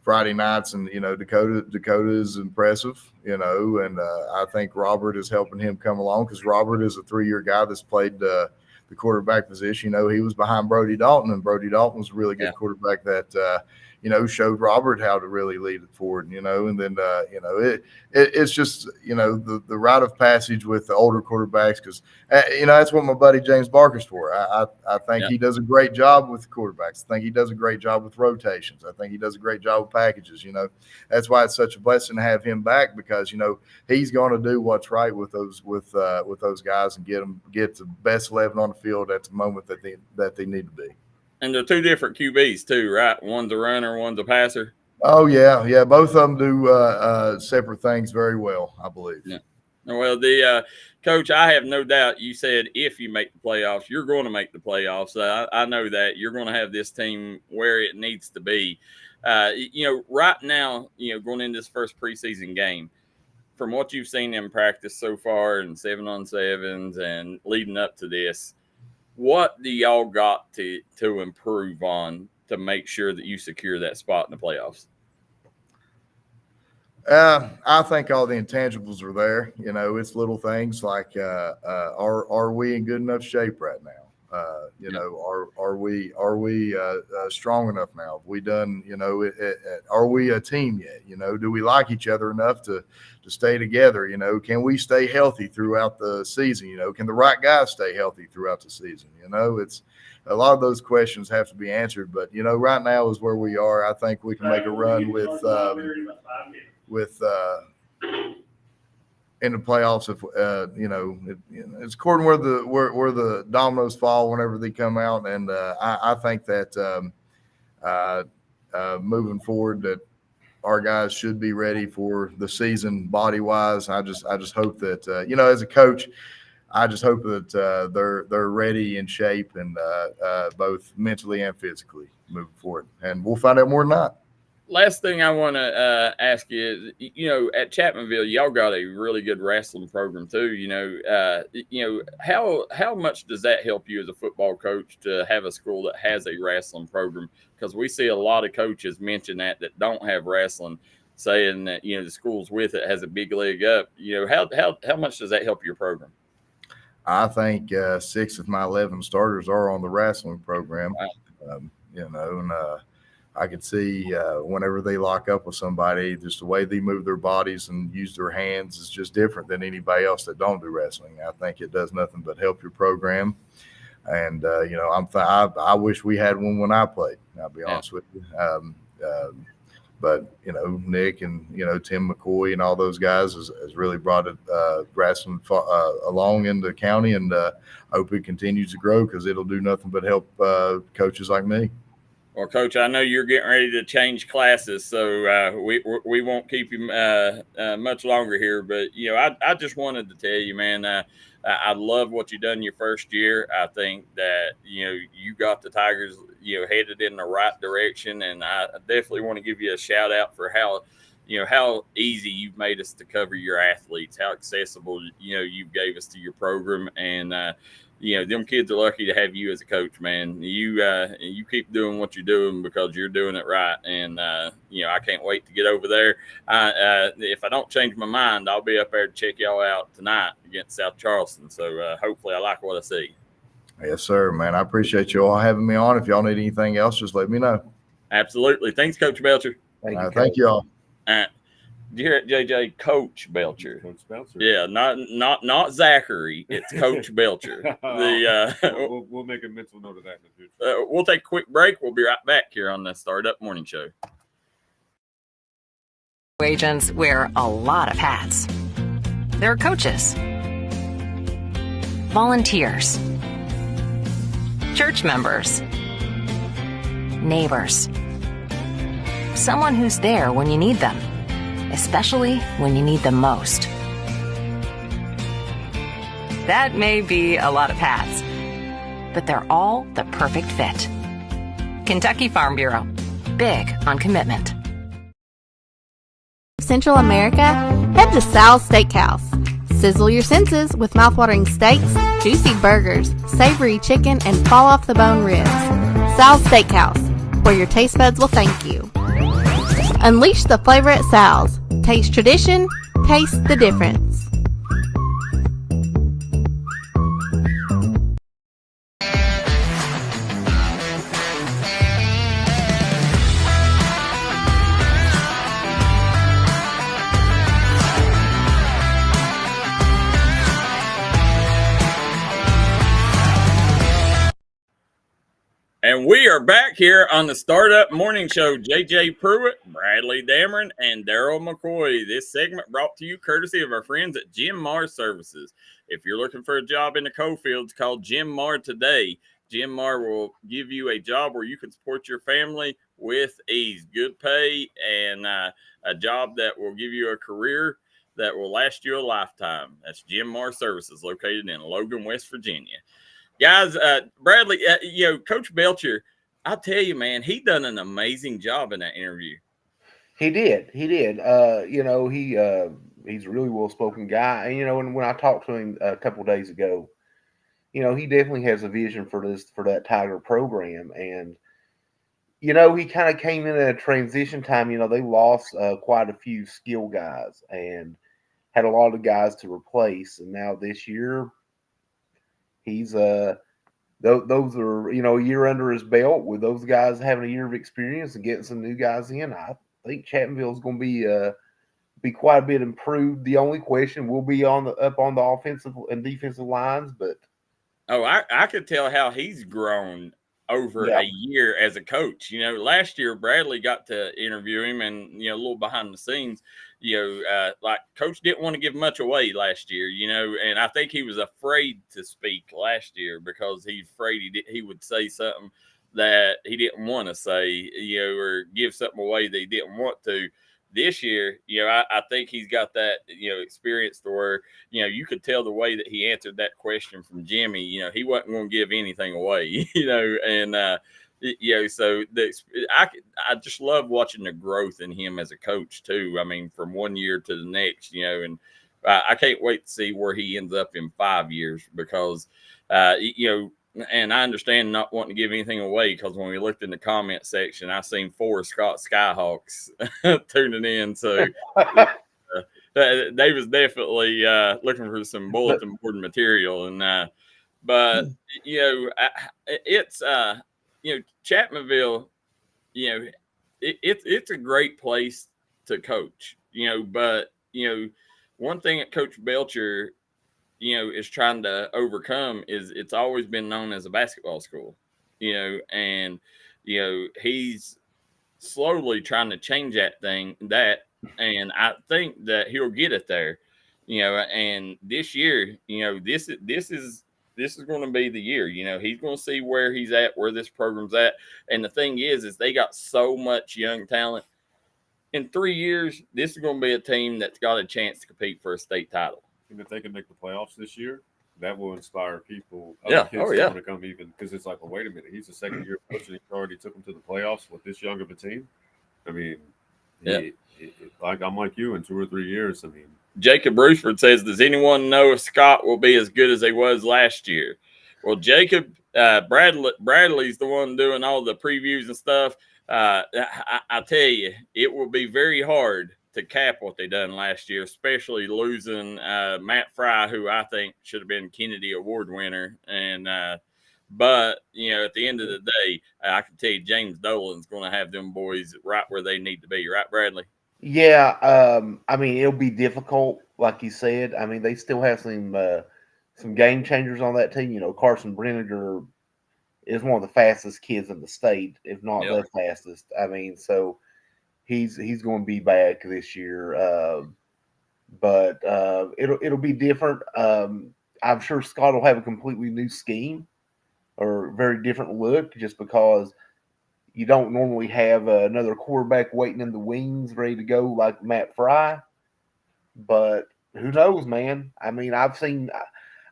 Friday nights, and Dakota is impressive, and I think Robert is helping him come along, because Robert is a 3-year guy that's played the quarterback position. He was behind Brody Dalton, and Brody Dalton was a really good quarterback that showed Robert how to really lead it forward, and then it's just the rite of passage with the older quarterbacks, because that's what my buddy James Barker's for. I think he does a great job with the quarterbacks. I think he does a great job with rotations. I think he does a great job with packages. That's why it's such a blessing to have him back, because he's going to do what's right with those guys and get the best 11 on the field at the moment that they need to be. And they're two different QBs too, right? One's a runner, one's a passer. Oh yeah. Both of them do separate things very well, I believe. Yeah. Well, the coach, I have no doubt. You said if you make the playoffs, you're going to make the playoffs. I know that you're going to have this team where it needs to be. Right now, going into this first preseason game, from what you've seen in practice so far, and 7-on-7s, and leading up to this, what do y'all got to improve on to make sure that you secure that spot in the playoffs? I think all the intangibles are there. It's little things like, are we in good enough shape right now? Are we strong enough now? Have we done, are we a team yet? Do we like each other enough to stay together? Can we stay healthy throughout the season? Can the right guys stay healthy throughout the season? It's a lot of those questions have to be answered, but right now is where we are. I think we can make a run with in the playoffs if it's according where the dominoes fall whenever they come out, and I think that moving forward that our guys should be ready for the season body wise. I just hope that as a coach, I just hope that they're ready in shape, and both mentally and physically moving forward, and we'll find out more tonight. Last thing I want to ask you is, at Chapmanville, y'all got a really good wrestling program too. How much does that help you as a football coach to have a school that has a wrestling program? Because we see a lot of coaches mention that don't have wrestling, saying that the schools with it has a big leg up. How much does that help your program? I think 6 of my 11 starters are on the wrestling program. Wow. I could see whenever they lock up with somebody, just the way they move their bodies and use their hands is just different than anybody else that don't do wrestling. I think it does nothing but help your program. And, I wish we had one when I played, I'll be honest with you. But, Nick and, Tim McCoy and all those guys has really brought it wrestling along in the county, and I hope it continues to grow, because it'll do nothing but help coaches like me. Well, Coach, I know you're getting ready to change classes, so we won't keep you much longer here. But, I just wanted to tell you, man, I love what you done your first year. I think that, you got the Tigers, headed in the right direction. And I definitely want to give you a shout out for how easy you've made us to cover your athletes, how accessible, you gave us to your program. And, them kids are lucky to have you as a coach, man. You keep doing what you're doing, because you're doing it right. And, I can't wait to get over there. If I don't change my mind, I'll be up there to check y'all out tonight against South Charleston. So hopefully I like what I see. Yes, sir, man. I appreciate you all having me on. If y'all need anything else, just let me know. Absolutely. Thanks, Coach Belcher. Thank you all. Did you hear it, JJ? Coach Belcher. Coach Belcher. Yeah, not Zachary. It's Coach Belcher. We'll make a mental note of that in the future. We'll take a quick break. We'll be right back here on the Startup Morning Show. Agents wear a lot of hats. They're coaches, volunteers, church members, neighbors, someone who's there when you need them, especially when you need them most. That may be a lot of hats, but they're all the perfect fit. Kentucky Farm Bureau, big on commitment. Central America, head to Sal's Steakhouse. Sizzle your senses with mouthwatering steaks, juicy burgers, savory chicken, and fall-off-the-bone ribs. Sal's Steakhouse, where your taste buds will thank you. Unleash the flavor at Sal's. Taste tradition, taste the difference. And we are back here on the Startup Morning Show. JJ Pruitt, Bradley Dameron, and Darryl McCoy. This segment brought to you courtesy of our friends at Jim Marr Services. If you're looking for a job in the coal fields, call Jim Marr today. Jim Marr will give you a job where you can support your family with ease. Good pay and a job that will give you a career that will last you a lifetime. That's Jim Marr Services, located in Logan, West Virginia. Guys, Bradley, Coach Belcher, I'll tell you, man, he done an amazing job in that interview. He did. He's a really well-spoken guy. And, when I talked to him a couple of days ago, he definitely has a vision for that Tiger program. And, he kind of came in at a transition time. They lost quite a few skill guys and had a lot of guys to replace. And now this year, he's those are a year under his belt with those guys having a year of experience and getting some new guys in. I think Chapmanville is going to be quite a bit improved. The only question will be up on the offensive and defensive lines, but I could tell how he's grown over a year as a coach. Last year Bradley got to interview him, and a little behind the scenes. Like Coach didn't want to give much away last year, and I think he was afraid to speak last year because he's afraid he would say something that he didn't want to say, or give something away that he didn't want to. This year, I think he's got that, experience to where, you could tell the way that he answered that question from Jimmy, he wasn't going to give anything away, and, so I just love watching the growth in him as a coach too. I mean, from one year to the next, and I can't wait to see where he ends up in 5 years because, and I understand not wanting to give anything away because when we looked in the comment section, I seen 4 Scott Skyhawks tuning in. So they was definitely looking for some bulletin board material. And but it's Chapmanville, it's a great place to coach. But one thing that Coach Belcher is trying to overcome is it's always been known as a basketball school, and, he's slowly trying to change that, and I think that he'll get it there, and this year, this is going to be the year, he's going to see where he's at, where this program's at. And the thing is they got so much young talent. In 3 years, this is going to be a team that's got a chance to compete for a state title. And if they can make the playoffs this year, that will inspire people. Kids want to come even because it's like, well, wait a minute, he's a second-year coach and he already took them to the playoffs with this young of a team. I mean, I'm like you in 2 or 3 years. I mean, Jacob Bruford says, "Does anyone know if Scott will be as good as he was last year?" Well, Jacob, Bradley's the one doing all the previews and stuff. I tell you, it will be very hard to cap what they done last year, especially losing Matt Fry, who I think should have been Kennedy Award winner. And But, at the end of the day, I can tell you James Dolan's going to have them boys right where they need to be. Right, Bradley? Yeah, I mean, it'll be difficult, like you said. I mean, they still have some game changers on that team. Carson Brinegar is one of the fastest kids in the state, if not Yep. the fastest. I mean, so he's going to be back this year, but it'll be different. I'm sure Scott will have a completely new scheme or very different look, just because you don't normally have another quarterback waiting in the wings, ready to go like Matt Fry. But who knows, man? I mean, I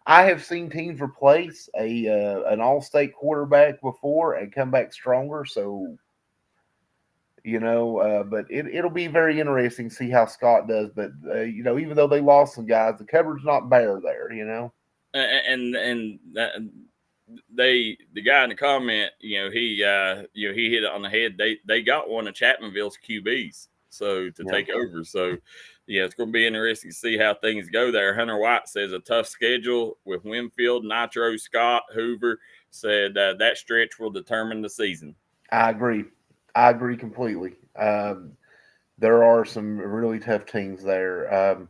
have seen teams replace an all-state quarterback before and come back stronger. So, but it'll be very interesting to see how Scott does. But even though they lost some guys, the cupboard's not bare there. And the guy in the comment, he hit it on the head. They got one of Chapmanville's QBs to take over. So it's going to be interesting to see how things go there. Hunter White says a tough schedule with Winfield, Nitro, Scott, Hoover. Said that stretch will determine the season. I agree completely. There are some really tough teams there.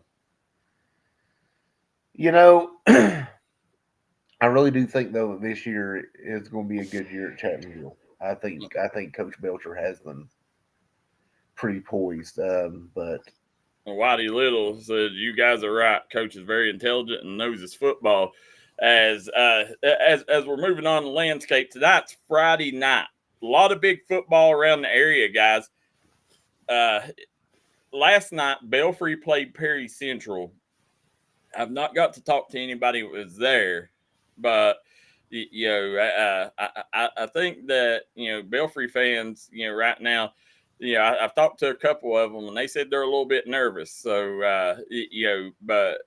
I really do think, though, that this year is going to be a good year at Chapmanville. I think Coach Belcher has them pretty poised. But Whitey Little said, "You guys are right. Coach is very intelligent and knows his football." As we're moving on the landscape, tonight's Friday night. A lot of big football around the area, guys. Last night, Belfry played Perry Central. I've not got to talk to anybody who was there, but I think that Belfry fans, right now, I've talked to a couple of them, and they said they're a little bit nervous. So but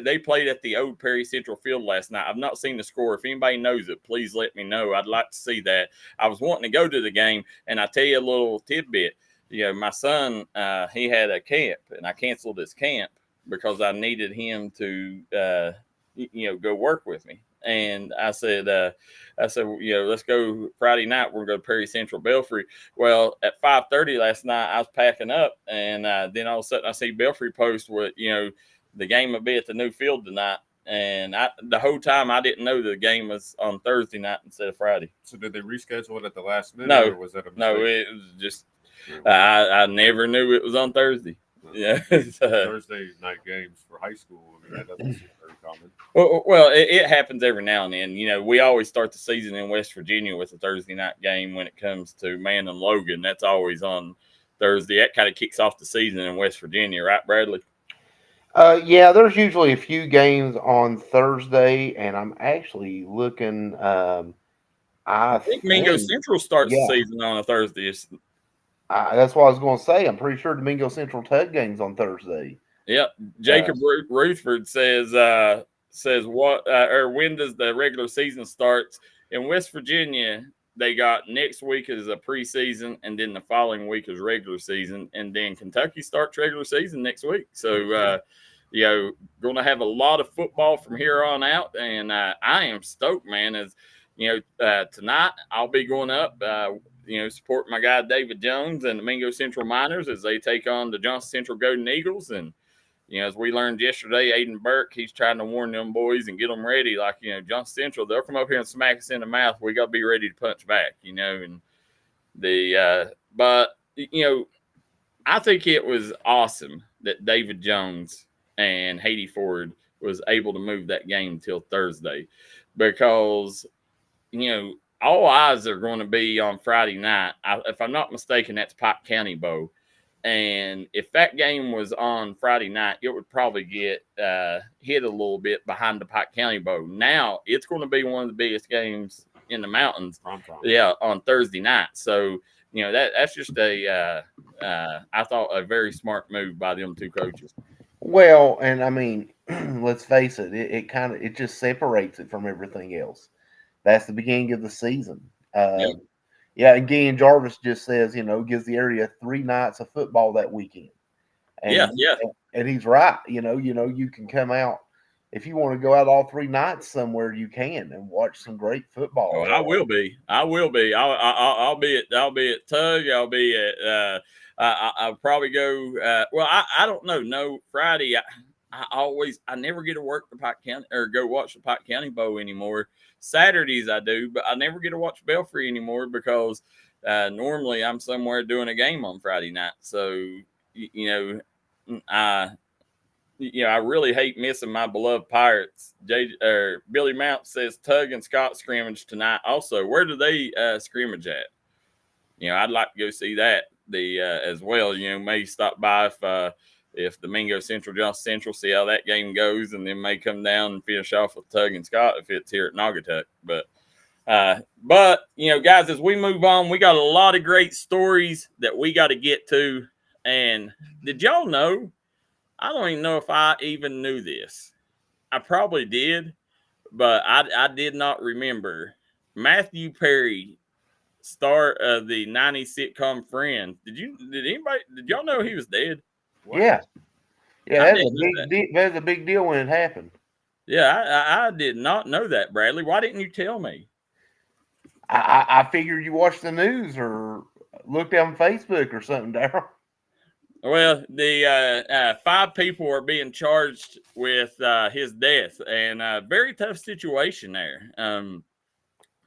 they played at the old Perry Central Field last night. I've not seen the score. If anybody knows it, please let me know. I'd like to see that. I was wanting to go to the game, and I tell you a little tidbit. My son, he had a camp, and I canceled his camp because I needed him to, go work with me. And I said, let's go Friday night. We're going to go to Perry Central Belfry. Well, at 5:30 last night, I was packing up, and then all of a sudden I see Belfry post with, the game will be at the new field tonight. And the whole time I didn't know the game was on Thursday night instead of Friday. So did they reschedule it at the last minute? No, or was that a mistake? No, it was just I never knew it was on Thursday. Yeah, Thursday night games for high school. I mean, that doesn't seem very common. Well, it happens every now and then. We always start the season in West Virginia with a Thursday night game when it comes to Man and Logan. That's always on Thursday. That kind of kicks off the season in West Virginia, right, Bradley? Yeah, there's usually a few games on Thursday, and I'm actually looking. I think Mingo Central starts the season on a Thursday. That's what I was going to say. I'm pretty sure Domingo Central Tug game's on Thursday. Yep. Jacob Rutherford says what or when does the regular season starts in West Virginia? They got next week is a preseason, and then the following week is regular season, and then Kentucky starts regular season next week. So going to have a lot of football from here on out, and I am stoked, man. As tonight I'll be going up. Supporting my guy David Jones and the Mingo Central Miners as they take on the Johnson Central Golden Eagles. And, as we learned yesterday, Aiden Burke, he's trying to warn them boys and get them ready. Like, Johnson Central, they'll come up here and smack us in the mouth. We got to be ready to punch back, and but I think it was awesome that David Jones and Haiti Ford was able to move that game until Thursday because, all eyes are going to be on Friday night. If I'm not mistaken, that's Pike County Bowl. And if that game was on Friday night, it would probably get hit a little bit behind the Pike County Bowl. Now, it's going to be one of the biggest games in the mountains, on Thursday night. So, that's just I thought, a very smart move by them two coaches. Well, and I mean, let's face it, it just separates it from everything else. That's the beginning of the season. Yeah, and Gideon Jarvis just says, gives the area 3 nights of football that weekend. And, yeah. And he's right. You can come out if you want to go out all 3 nights somewhere, you can and watch some great football. Oh, I will be. I'll be at Tug. I'll be at. I'll probably go. Well, I don't know. No, Friday. I never get to work the Pike County or go watch the Pike County Bowl anymore. Saturdays I do, but I never get to watch Belfry anymore because normally I'm somewhere doing a game on Friday night. So I really hate missing my beloved Pirates. Billy Mount says Tug and Scott scrimmage tonight. Also, where do they scrimmage at? I'd like to go see that as well. May stop by if Domingo Central, Johnson Central, see how that game goes, and then may come down and finish off with Tug and Scott if it's here at Naugatuck. But guys, as we move on, we got a lot of great stories that we got to get to. And did y'all know? I don't even know if I even knew this. I probably did, but I did not remember. Matthew Perry, star of the 90s sitcom Friends. Did y'all know he was dead? What? Yeah. Yeah, that's a big deal when it happened. Yeah, I did not know that, Bradley. Why didn't you tell me? I figured you watched the news or looked on Facebook or something, Darryl. Well, the 5 people are being charged with his death, and a very tough situation there.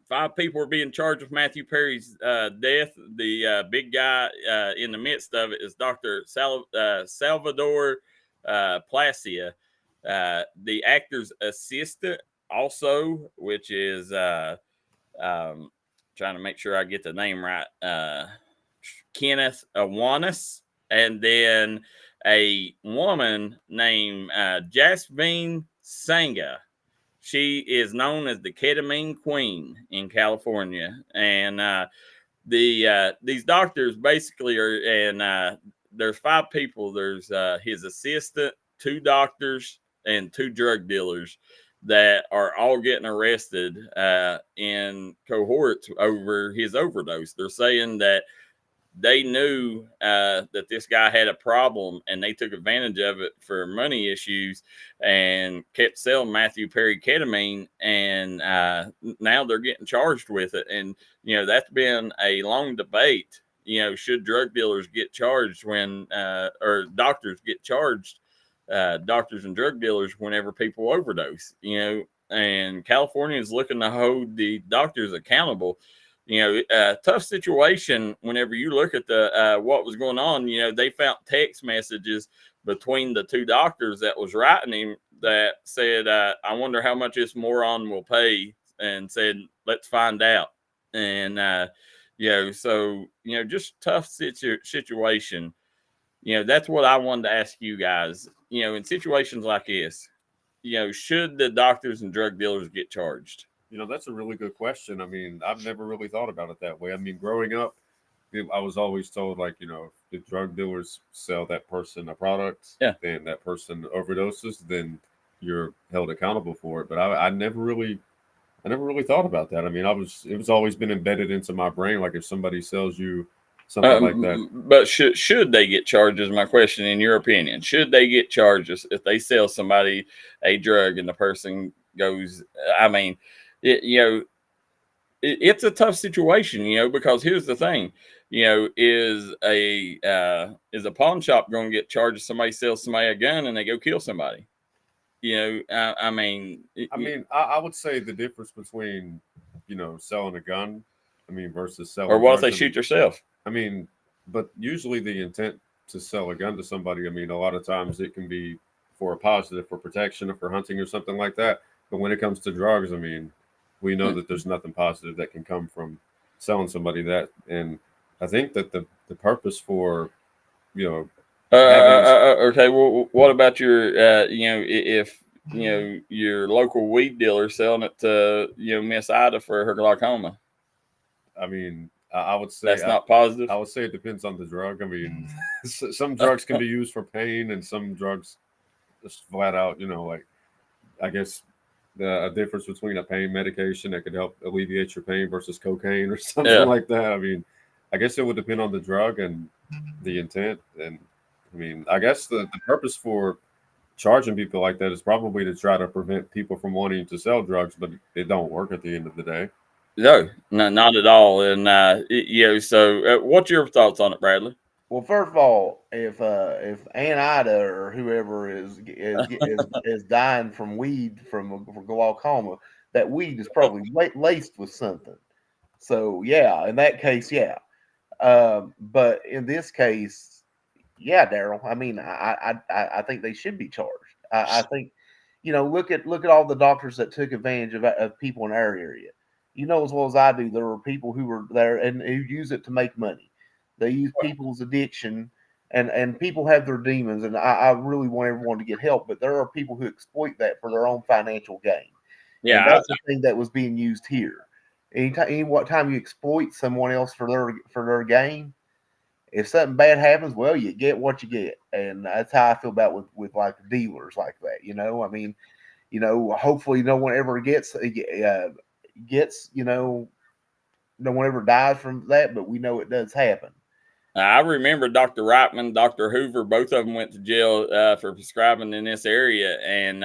5 people are being charged with Matthew Perry's death. The big guy in the midst of it is Dr. Salvador Placia, the actor's assistant, also, which is trying to make sure I get the name right. Kenneth Awanis. And then a woman named Jasmine Sanga. She is known as the Ketamine Queen in California. And these doctors basically are, and there's 5 people. There's his assistant, 2 doctors, and 2 drug dealers that are all getting arrested in cohorts over his overdose. They're saying that they knew that this guy had a problem, and they took advantage of it for money issues and kept selling Matthew Perry ketamine. And now they're getting charged with it. And, that's been a long debate. Should drug dealers get charged or doctors get charged, doctors and drug dealers whenever people overdose, and California is looking to hold the doctors accountable. Tough situation whenever you look at the what was going on. They found text messages between the 2 doctors that was writing him that said, I wonder how much this moron will pay, and said, let's find out. And, just tough situation. That's what I wanted to ask you guys. In situations like this, should the doctors and drug dealers get charged? That's a really good question. I mean, I've never really thought about it that way. I mean, growing up, I was always told, like, if the drug dealers sell that person a product, then that person overdoses, then you're held accountable for it. But I never really thought about that. I mean, it was always been embedded into my brain. Like, if somebody sells you something like that. But should they get charged is my question, in your opinion. Should they get charges if they sell somebody a drug and the person goes, I mean, it's a tough situation, because here's the thing, is a pawn shop going to get charged if somebody sells somebody a gun and they go kill somebody? I would say the difference between, selling a gun, versus selling. Or what if they shoot yourself? But usually the intent to sell a gun to somebody, a lot of times it can be for a positive, for protection, or for hunting or something like that. But when it comes to drugs, we know that there's nothing positive that can come from selling somebody that. And I think that the purpose for, okay, well, what about your, if, your local weed dealer selling it to, Miss Ida for her glaucoma? I would say that's not positive. I would say it depends on the drug. Some drugs can be used for pain, and some drugs just flat out, I guess a difference between a pain medication that could help alleviate your pain versus cocaine or something like that. I guess it would depend on the drug and the intent. And I guess the purpose for charging people like that is probably to try to prevent people from wanting to sell drugs, but it don't work at the end of the day. No, not at all. And so what's your thoughts on it, Bradley? Well, first of all, if Aunt Ida or whoever is dying from weed from glaucoma, that weed is probably laced with something. So yeah, in that case, yeah. But in this case, yeah, Darryl. I mean, I think they should be charged. I think, look at all the doctors that took advantage of people in our area. You know as well as I do, there were people who were there and who use it to make money. They use people's addiction, and people have their demons, and I really want everyone to get help. But there are people who exploit that for their own financial gain. Yeah, and that's the thing that was being used here. What time you exploit someone else for their gain, if something bad happens, well, you get what you get, and that's how I feel about with like dealers like that. I mean, hopefully no one ever gets no one ever dies from that, but we know it does happen. I remember Dr. Reitman, Dr. Hoover, both of them went to jail for prescribing in this area, and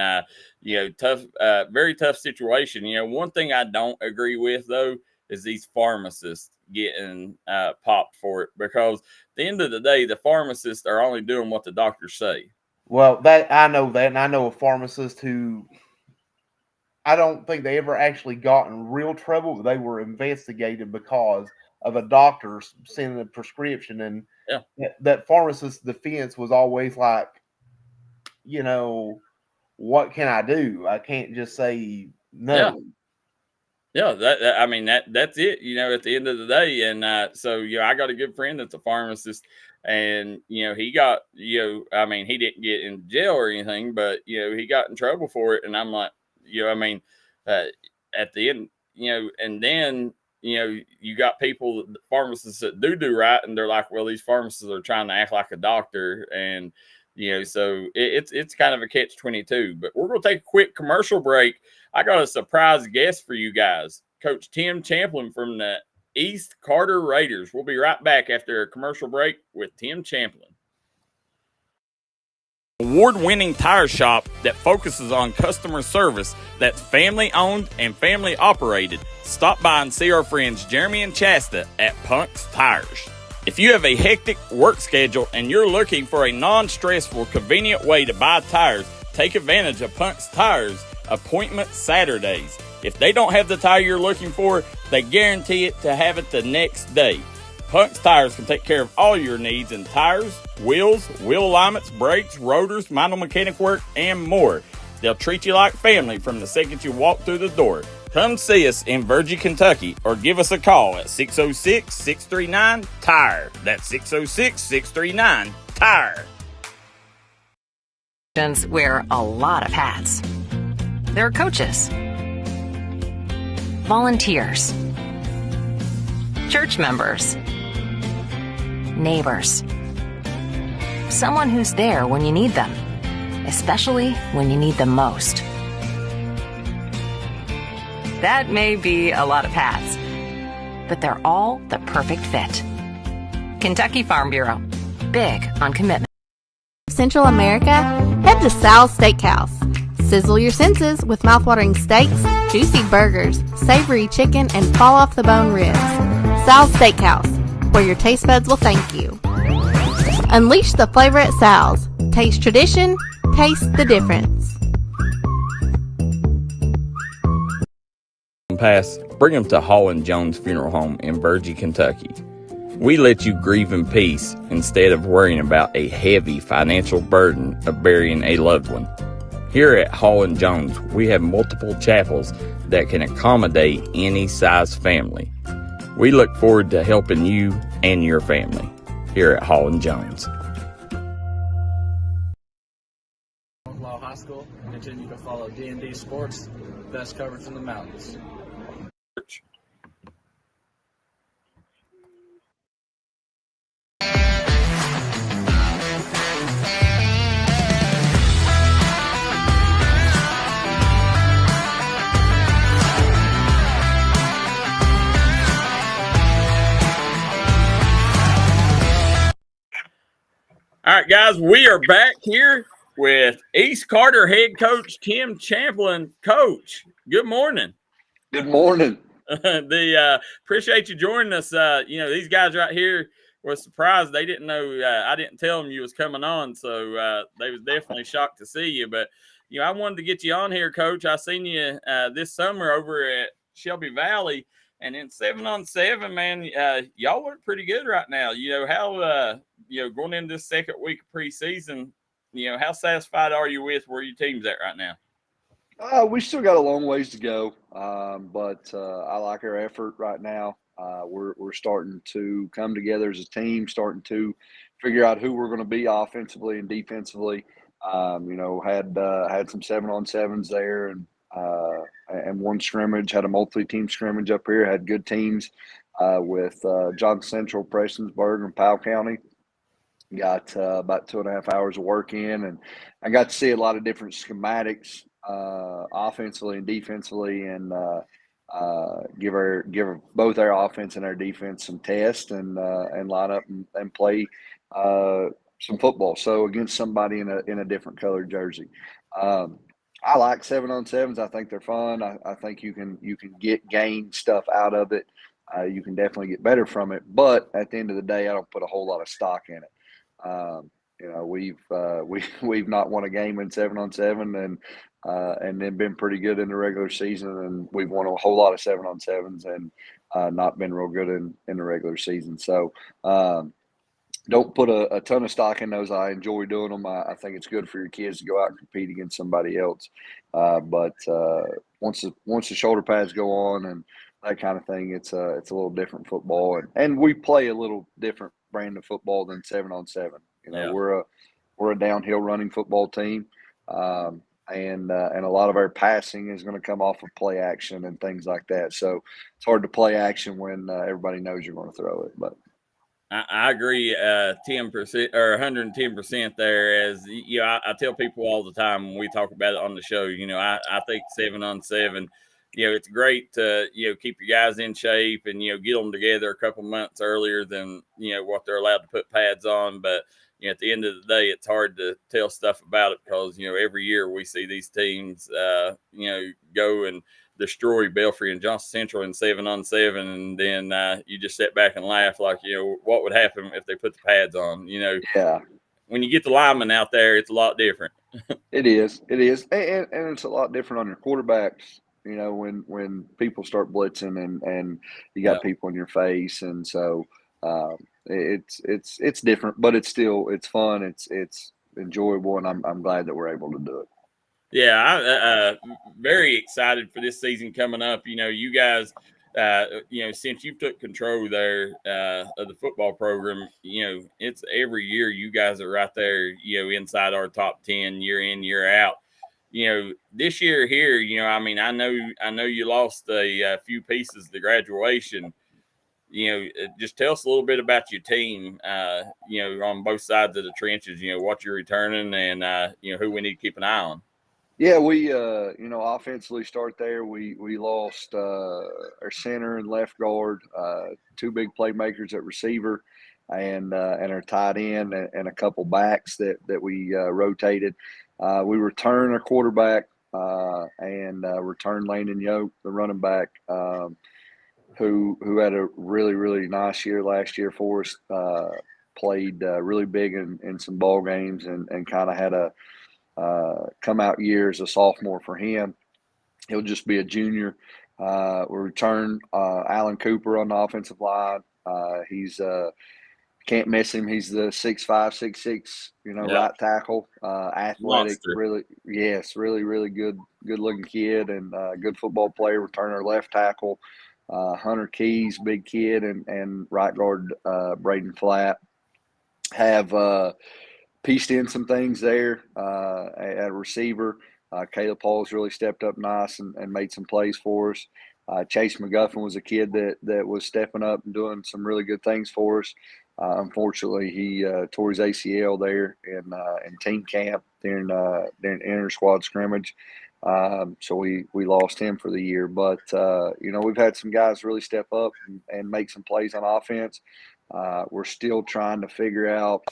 tough, very tough situation. One thing I don't agree with though is these pharmacists getting popped for it, because at the end of the day, the pharmacists are only doing what the doctors say. Well, I know that, and I know a pharmacist who I don't think they ever actually got in real trouble, but they were investigated because of a doctor sending a prescription, and that pharmacist's defense was always like, what can I do? I can't just say no. Yeah, that's it. At the end of the day, and so I got a good friend that's a pharmacist, and he got he didn't get in jail or anything, but he got in trouble for it, and I'm like, at the end, and then you got people, pharmacists that do right, and they're like, well, these pharmacists are trying to act like a doctor, and so it's kind of a catch-22. But we're gonna take a quick commercial break. I got a surprise guest for you guys, Coach Tim Champlin from the East Carter Raiders. We'll be right back after a commercial break with Tim Champlin. Award-winning tire shop that focuses on customer service, that's family-owned and family-operated. Stop by and see our friends Jeremy and Chasta at Punk's Tires. If you have a hectic work schedule and you're looking for a non-stressful, convenient way to buy tires, take advantage of Punk's Tires Appointment Saturdays. If they don't have the tire you're looking for, they guarantee it to have it the next day. Punk's Tires can take care of all your needs in tires, wheels, wheel alignments, brakes, rotors, minor mechanic work, and more. They'll treat you like family from the second you walk through the door. Come see us in Virgie, Kentucky, or give us a call at 606-639-TIRE. That's 606-639-TIRE. Wear a lot of hats. There are coaches, volunteers, church members, neighbors, someone who's there when you need them, especially when you need them most. That may be a lot of hats, but they're all the perfect fit. Kentucky Farm Bureau, big on commitment. Central America, head to Sal's Steakhouse. Sizzle your senses with mouthwatering steaks, juicy burgers, savory chicken, and fall-off-the-bone ribs. Sal's Steakhouse, where your taste buds will thank you. Unleash the flavor at Sal's. Taste tradition, taste the difference. Pass, bring them to Hall & Jones Funeral Home in Virgie, Kentucky. We let you grieve in peace instead of worrying about a heavy financial burden of burying a loved one. Here at Hall & Jones, we have multiple chapels that can accommodate any size family. We look forward to helping you and your family here at Hall & Jones. High School, continue to follow D&D Sports, best coverage in the mountains. All right, guys, we are back here with East Carter head coach Tim Champlin. Coach, good morning. Good morning. Appreciate you joining us. These guys right here were surprised. They didn't know. I didn't tell them you was coming on, so they was definitely shocked to see you. But I wanted to get you on here, Coach. I seen you this summer over at Shelby Valley, and in 7-on-7, man, y'all look pretty good right now. How going into this second week of preseason, how satisfied are you with where your team's at right now? We still got a long ways to go, but I like our effort right now. We're starting to come together as a team, starting to figure out who we're going to be offensively and defensively. Had some 7-on-7s there, and one scrimmage, had a multi-team scrimmage up here. Had good teams with Johnson Central, Prestonsburg, and Powell County. Got about 2.5 hours of work in, and I got to see a lot of different schematics offensively and defensively, and give both our offense and our defense some tests and line up and play some football. So against somebody in a different colored jersey. I like 7-on-7s. I think they're fun. I think you can gain stuff out of it. You can definitely get better from it, but at the end of the day, I don't put a whole lot of stock in it. We've not won a game in 7-on-7, and then been pretty good in the regular season, and we've won a whole lot of 7-on-7s and not been real good in the regular season. So don't put a ton of stock in those. I enjoy doing them. I think it's good for your kids to go out and compete against somebody else. But once the shoulder pads go on and that kind of thing, it's a little different football, and we play a little different brand of football than 7-on-7. We're a downhill running football team, and a lot of our passing is going to come off of play action and things like that. So it's hard to play action when everybody knows you're going to throw it. But I agree 10% or 110% there. As I tell people all the time when we talk about it on the show, I think 7-on-7, it's great to, keep your guys in shape and, get them together a couple months earlier than, what they're allowed to put pads on. But, at the end of the day, it's hard to tell stuff about it because, every year we see these teams, go and destroy Belfry and Johnson Central in 7-on-7. And then you just sit back and laugh like, what would happen if they put the pads on, Yeah. When you get the linemen out there, it's a lot different. It is. And it's a lot different on your quarterbacks. When people start blitzing and you got people in your face, and so it's different, but it's fun. It's enjoyable, and I'm glad that we're able to do it. Yeah, I'm very excited for this season coming up. You guys, since you've took control there of the football program, it's every year you guys are right there, inside our top 10 year in, year out. This year here, I know you lost a few pieces to graduation. Just tell us a little bit about your team, on both sides of the trenches, what you're returning and, who we need to keep an eye on. Yeah, we, offensively start there. We lost our center and left guard, two big playmakers at receiver, and our tight end and a couple backs that we rotated. We return our quarterback and return Landon Yoke, the running back, who had a really, really nice year last year for us, played really big in some ball games and kind of had a come out year as a sophomore for him. He'll just be a junior. We return Alan Cooper on the offensive line. He's can't miss him. He's the 6'5", 6'6", right tackle, athletic, Monster. really, really good looking kid and good football player. Return our left tackle, Hunter Keys, big kid, and right guard Braden Flatt. Have pieced in some things there at receiver. Caleb Paul's really stepped up nice and made some plays for us. Chase McGuffin was a kid that was stepping up and doing some really good things for us. Unfortunately, he tore his ACL there in team camp during inter squad scrimmage. So we lost him for the year. But, we've had some guys really step up and make some plays on offense. We're still trying to figure out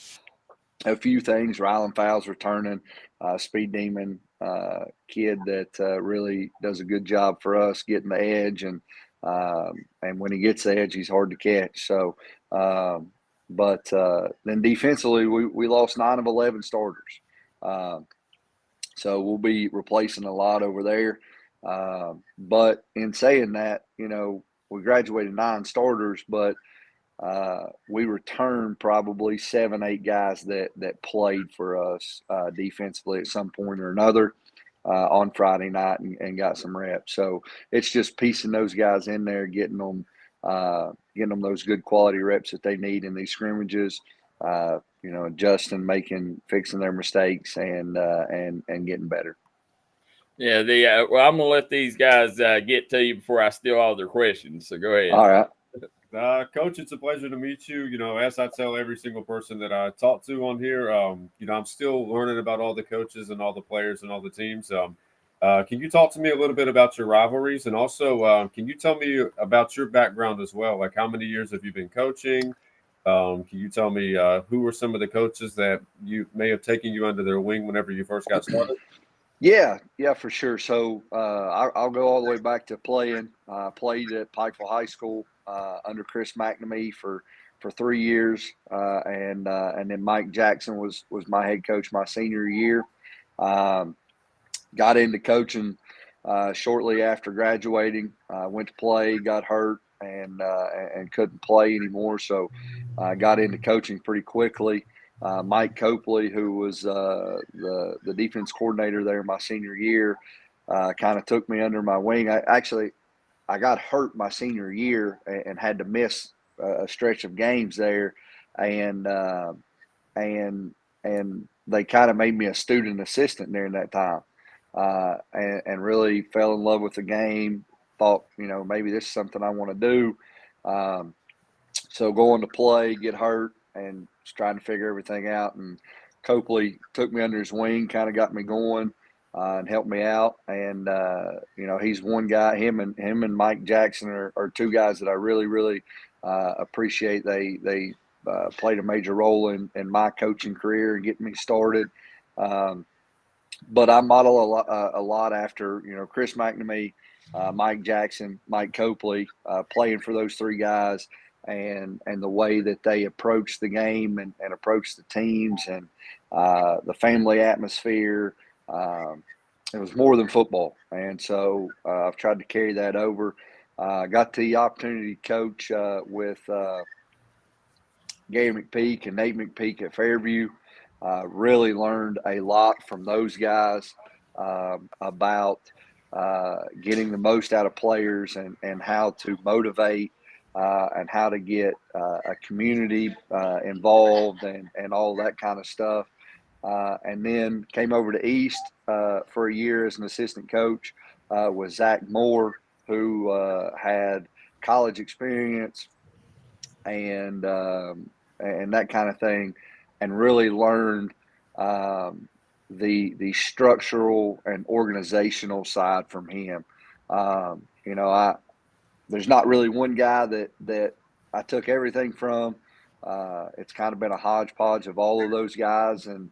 a few things. Rylan Fowles returning, Speed Demon kid that really does a good job for us getting the edge, and when he gets the edge, he's hard to catch. So, but then defensively, we lost 9 of 11 starters. So we'll be replacing a lot over there. But in saying that, we graduated 9 starters, but we returned probably 7, 8 guys that played for us defensively at some point or another on Friday night and got some reps. So it's just piecing those guys in there, getting them those good quality reps that they need in these scrimmages. Adjusting, fixing their mistakes, and getting better. Yeah, well, I'm gonna let these guys get to you before I steal all their questions. So go ahead. All right. Coach, it's a pleasure to meet you. As I tell every single person that I talk to on here, I'm still learning about all the coaches and all the players and all the teams. Can you talk to me a little bit about your rivalries? And also, can you tell me about your background as well? Like, how many years have you been coaching? Can you tell me who were some of the coaches that you may have taken you under their wing whenever you first got started? Yeah, for sure. So I'll go all the way back to playing. Played at Pikeville High School under Chris McNamee for 3 years, and then Mike Jackson was my head coach my senior year. Got into coaching shortly after graduating. Went to play, got hurt, and couldn't play anymore. So I got into coaching pretty quickly. Mike Copley, who was the defense coordinator there my senior year, kind of took me under my wing. I got hurt my senior year and had to miss a stretch of games there, and they kind of made me a student assistant during that time, and really fell in love with the game. Thought, maybe this is something I want to do. So going to play, get hurt, and just trying to figure everything out. And Copley took me under his wing, kind of got me going, and helped me out. And he's one guy. Him and Mike Jackson are 2 guys that I really, really appreciate. They played a major role in my coaching career and getting me started. But I model a lot after Chris McNamee, Mike Jackson, Mike Copley, playing for those 3 guys. And the way that they approach the game and approach the teams, and the family atmosphere. It was more than football. And so I've tried to carry that over. Got the opportunity to coach with Gary McPeak and Nate McPeak at Fairview. Really learned a lot from those guys about getting the most out of players and how to motivate, and how to get a community involved and all that kind of stuff. And then came over to East for a year as an assistant coach with Zach Moore, who had college experience and that kind of thing, and really learned the structural and organizational side from him. There's not really one guy that I took everything from. It's kind of been a hodgepodge of all of those guys and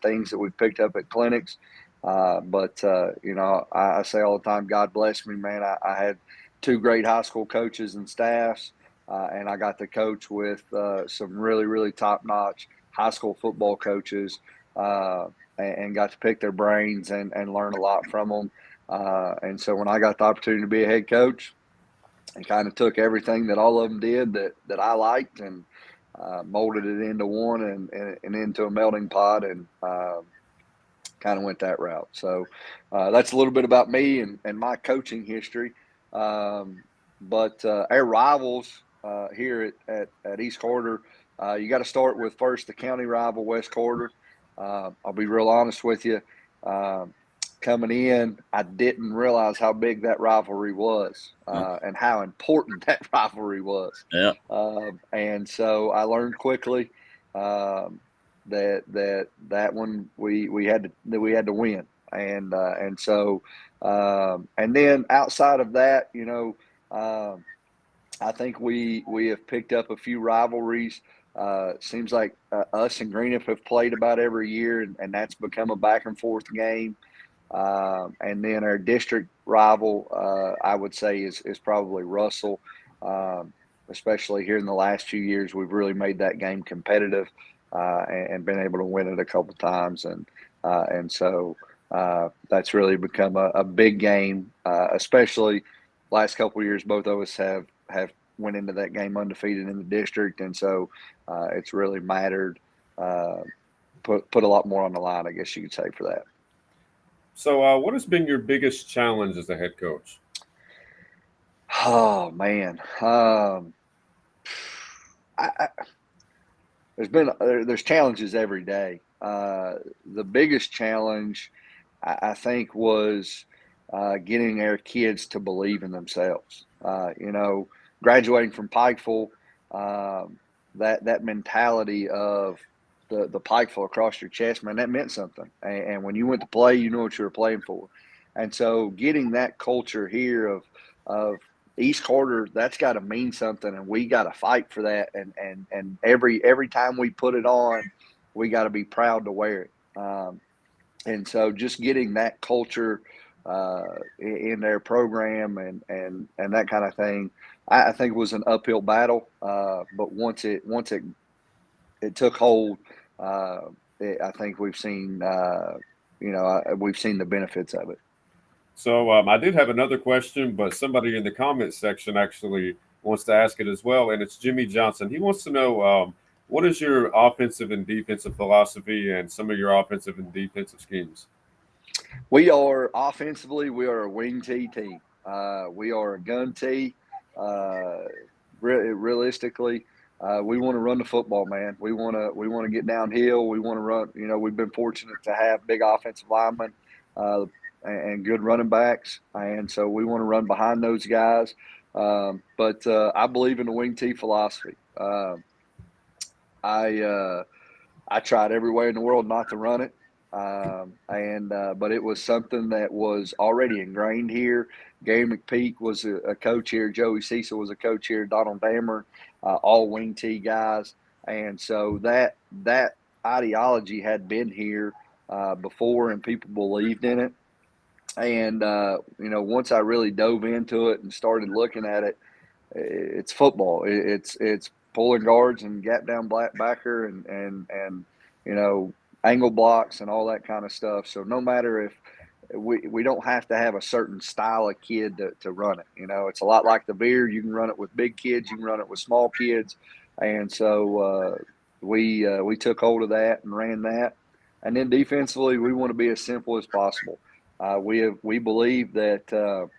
things that we've picked up at clinics. But I say all the time, God bless me, man. I had 2 great high school coaches and staffs, and I got to coach with some really, really top-notch high school football coaches, and got to pick their brains and learn a lot from them. And so when I got the opportunity to be a head coach, and kind of took everything that all of them did that I liked and molded it into one and into a melting pot, and kind of went that route. So that's a little bit about me and my coaching history. But our rivals here at East Carter, you got to start with first the county rival, West Carter. I'll be real honest with you. Coming in, I didn't realize how big that rivalry was, and how important that rivalry was. Yeah. And so I learned quickly that one we had to win, and so and then outside of that, I think we have picked up a few rivalries Seems like us and Greenup have played about every year, and that's become a back and forth game. And then our district rival, I would say, is probably Russell. Especially here in the last few years, we've really made that game competitive and been able to win it a couple times, and so that's really become a big game. Especially last couple of years, both of us have went into that game undefeated in the district, and so it's really mattered. Put a lot more on the line, I guess you could say, for that. So, what has been your biggest challenge as a head coach? Oh man, there's challenges every day. The biggest challenge, I think, was getting our kids to believe in themselves. Graduating from Pikeville, that mentality of the Pikeville across your chest, man, that meant something. And when you went to play, you knew what you were playing for. And so getting that culture here of East Carter, that's got to mean something, and we got to fight for that. And every time we put it on, we got to be proud to wear it. And so just getting that culture in their program and that kind of thing, I think was an uphill battle. But once it took hold, I think we've seen we've seen the benefits of it. So I did have another question, but somebody in the comments section actually wants to ask it as well, and it's Jimmy Johnson. He wants to know what is your offensive and defensive philosophy and some of your offensive and defensive schemes? We are offensively, we are a wing tee team. We are a gun tee. Realistically, we want to run the football, man. We want to get downhill. We want to run. We've been fortunate to have big offensive linemen and good running backs, and so we want to run behind those guys. But I believe in the wing tee philosophy. I tried every way in the world not to run it. But it was something that was already ingrained here. Gary McPeak was a coach here. Joey Cecil was a coach here. Donald Dammer, all wing tee guys. And so that ideology had been here before, and people believed in it. And, once I really dove into it and started looking at it, it's football. It's pulling guards and gap down backer and angle blocks and all that kind of stuff. So no matter if we don't have to have a certain style of kid to run it. It's a lot like the veer. You can run it with big kids. You can run it with small kids. And so we took hold of that and ran that. And then defensively, we want to be as simple as possible. We believe that the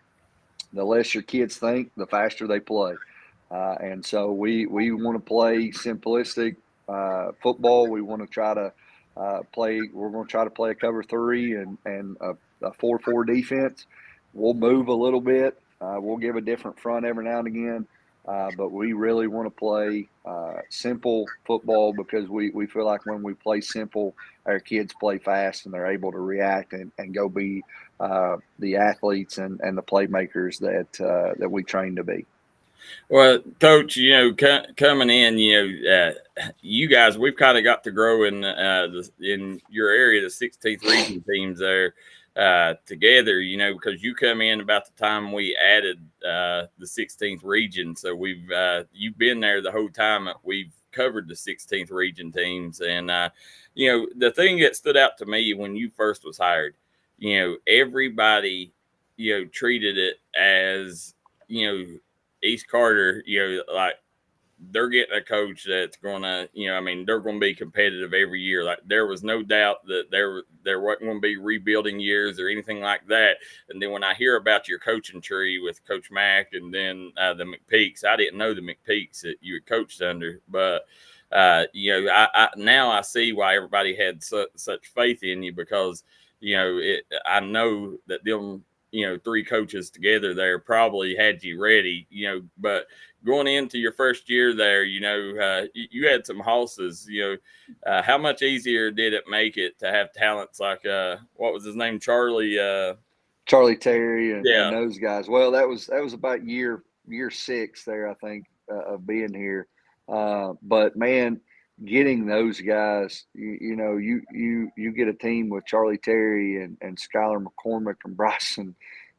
less your kids think, the faster they play. And so we want to play simplistic football. We want to try to we're going to try to play a cover 3 and a 4-4 defense. We'll move a little bit. We'll give a different front every now and again. But we really want to play simple football because we feel like when we play simple, our kids play fast and they're able to react and go be the athletes and the playmakers that we train to be. Well, Coach, coming in, you guys, we've kind of got to grow in your area, the 16th region teams there together, because you come in about the time we added the 16th region. So you've been there the whole time that we've covered the 16th region teams. And, the thing that stood out to me when you first was hired, everybody, treated it as, East Carter, like they're getting a coach that's going to, they're going to be competitive every year. Like there was no doubt that there wasn't going to be rebuilding years or anything like that. And then when I hear about your coaching tree with Coach Mack and then the McPeaks, I didn't know the McPeaks that you had coached under, but now I see why everybody had such faith in you because, I know that them, 3 coaches together there probably had you ready, but going into your first year there, you had some horses, how much easier did it make it to have talents like, what was his name? Charlie Terry and those guys. Well, that was about year 6 there, I think, of being here. But man, getting those guys, you get a team with Charlie Terry and Skylar McCormick and Bryson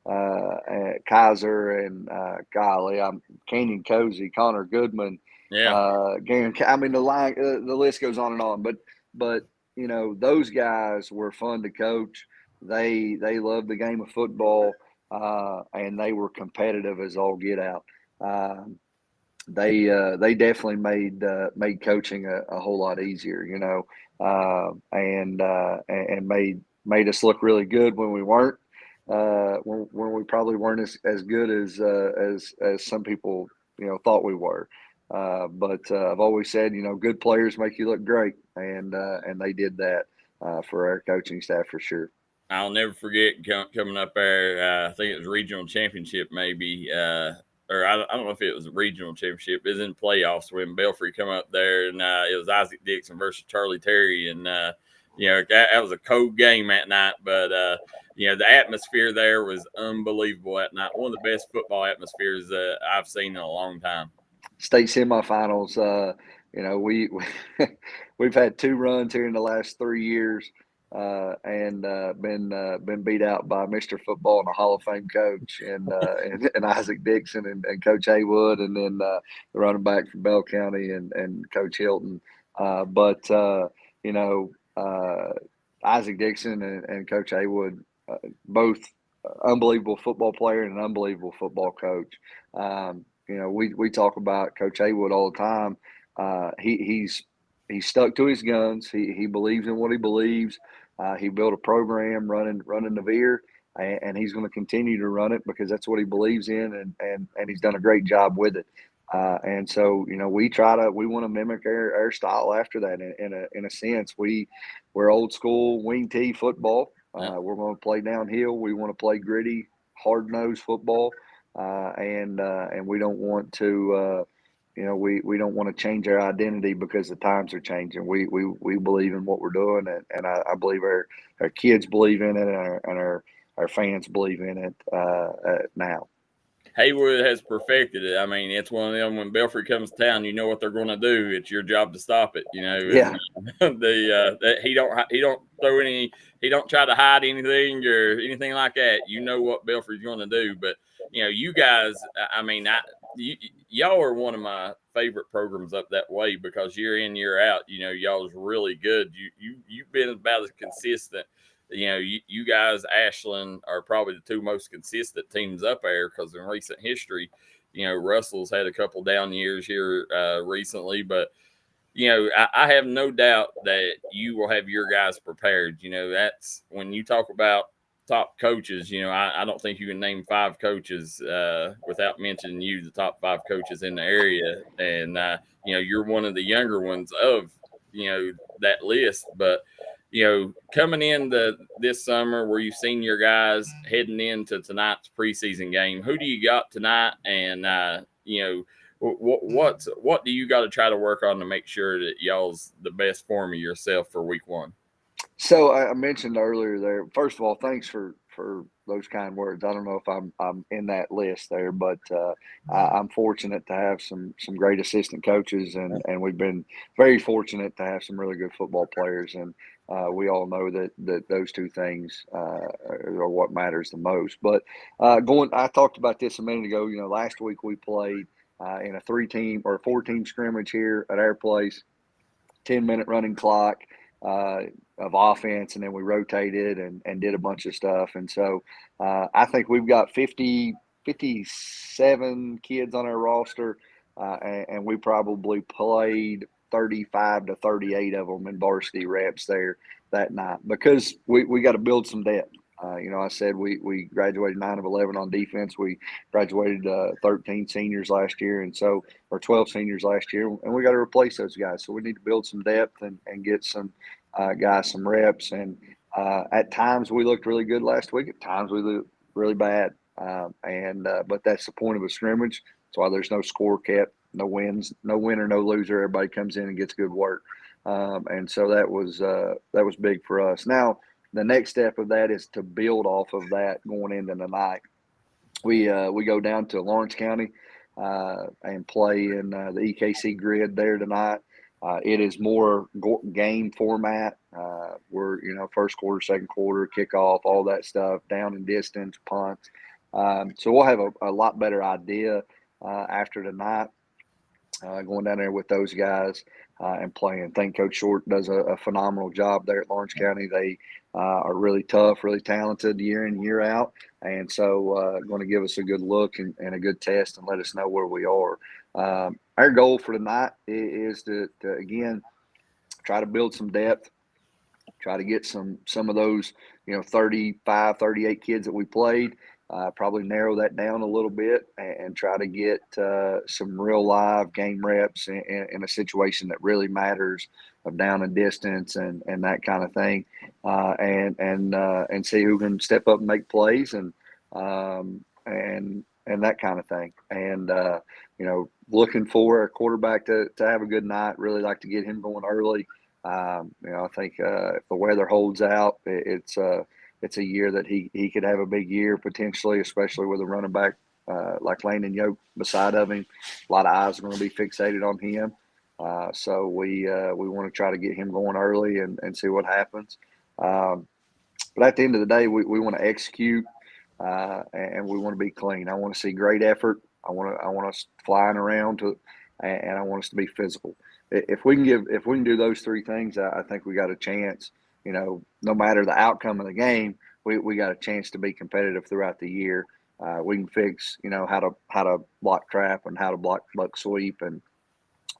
Kaiser and golly, Canyon Cozy, Connor Goodman. Yeah. I mean, the list goes on and on. But those guys were fun to coach. They loved the game of football, and they were competitive as all get out. They definitely made coaching a whole lot easier, and made us look really good when we weren't, when we probably weren't as good as some people thought we were. But I've always said, good players make you look great, and they did that for our coaching staff for sure. I'll never forget coming up there. I think it was regional championship, maybe, or I don't know if it was a regional championship. It was in playoffs when Belfry come up there, and it was Isaac Dixon versus Charlie Terry, and that was a cold game that night. But the atmosphere there was unbelievable that night. One of the best football atmospheres I've seen in a long time. State semifinals. We've had 2 runs here in the last 3 years. And been beat out by Mr. Football and a Hall of Fame coach and Isaac Dixon and Coach Haywood, and then the running back from Bell County and Coach Hilton. But Isaac Dixon and Coach Haywood, both unbelievable football player and an unbelievable football coach. We talk about Coach Haywood all the time. He's stuck to his guns. He believes in what he believes. He built a program running the Veer, and he's going to continue to run it because that's what he believes in, and he's done a great job with it. And so, we want to mimic our style after that. In a sense, we're old school wing tee football. We're going to play downhill. We want to play gritty, hard nosed football, and we don't want to. We don't want to change our identity because the times are changing. We believe in what we're doing, and I believe our kids believe in it, and our fans believe in it now. Haywood has perfected it. I mean, it's one of them, when Belfry comes to town, you know what they're going to do. It's your job to stop it, Yeah. And, he don't throw any, he don't try to hide anything or anything like that. You know what Belfry's going to do. But, you guys, I mean, y'all are one of my favorite programs up that way because year in, year out, y'all's really good. You've been about as consistent. You guys, Ashland, are probably the 2 most consistent teams up there because in recent history, Russell's had a couple down years here recently, but I have no doubt that you will have your guys prepared. That's when you talk about top coaches. I don't think you can name 5 coaches without mentioning you, the top 5 coaches in the area, and you're one of the younger ones of that list, but. Coming into this summer where you've seen your guys heading into tonight's preseason game, who do you got tonight? And, what do you got to try to work on to make sure that y'all's the best form of yourself for week 1? So I mentioned earlier there, first of all, thanks for those kind words. I don't know if I'm in that list there, but I'm fortunate to have some great assistant coaches, and we've been very fortunate to have some really good football players. And we all know that those 2 things are what matters the most. But I talked about this a minute ago. Last week we played in a 3-team or 4-team scrimmage here at our place, 10-minute running clock of offense, and then we rotated and did a bunch of stuff. And so I think we've got 57 kids on our roster, and we probably played 35 to 38 of them in varsity reps there that night because we got to build some depth. I said we graduated 9 of 11 on defense. We graduated 13 seniors last year, or 12 seniors last year, and we got to replace those guys. So we need to build some depth and get some guys some reps. And at times we looked really good last week. At times we looked really bad. But that's the point of a scrimmage. That's why there's no score kept, no wins, no winner, no loser. Everybody comes in and gets good work. And so that was big for us. Now, the next step of that is to build off of that going into the night. We go down to Lawrence County and play in the EKC grid there tonight. It is more game format. We're, first quarter, second quarter, kickoff, all that stuff, down and distance, punts. So we'll have a lot better idea after tonight, going down there with those guys and playing. I think Coach Short does a phenomenal job there at Lawrence County. They are really tough, really talented year in, year out. And so going to give us a good look and a good test and let us know where we are. Our goal for tonight is to again, try to build some depth, try to get some of those, 35, 38 kids that we played, probably narrow that down a little bit and try to get some real live game reps in a situation that really matters of down and distance and that kind of thing, and see who can step up and make plays and that kind of thing. And, looking for a quarterback to have a good night, really like to get him going early. I think if the weather holds out, it's a year that he could have a big year potentially, especially with a running back like Landon Yoke beside of him. A lot of eyes are going to be fixated on him. So we want to try to get him going early and see what happens. But at the end of the day, we want to execute and we want to be clean. I want to see great effort. I want us flying around and I want us to be physical. If we can do those three things, I think we got a chance. No matter the outcome of the game, we got a chance to be competitive throughout the year. We can fix, how to block trap and how to block sweep and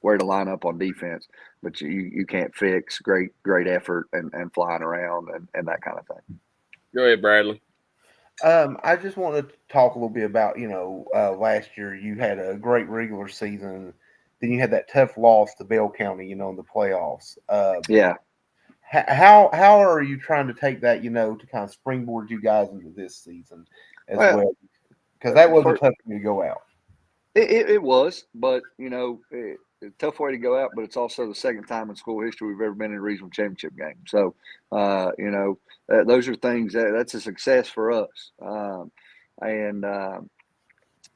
where to line up on defense. But you can't fix great effort and flying around and that kind of thing. Go ahead, Bradley. I just want to talk a little bit about, last year you had a great regular season. Then you had that tough loss to Bell County, in the playoffs. Yeah. How are you trying to take that, to kind of springboard you guys into this season as well? Because that was a tough way to go out. It was, but, a tough way to go out, but it's also the second time in school history we've ever been in a regional championship game. So, those are things that's a success for us.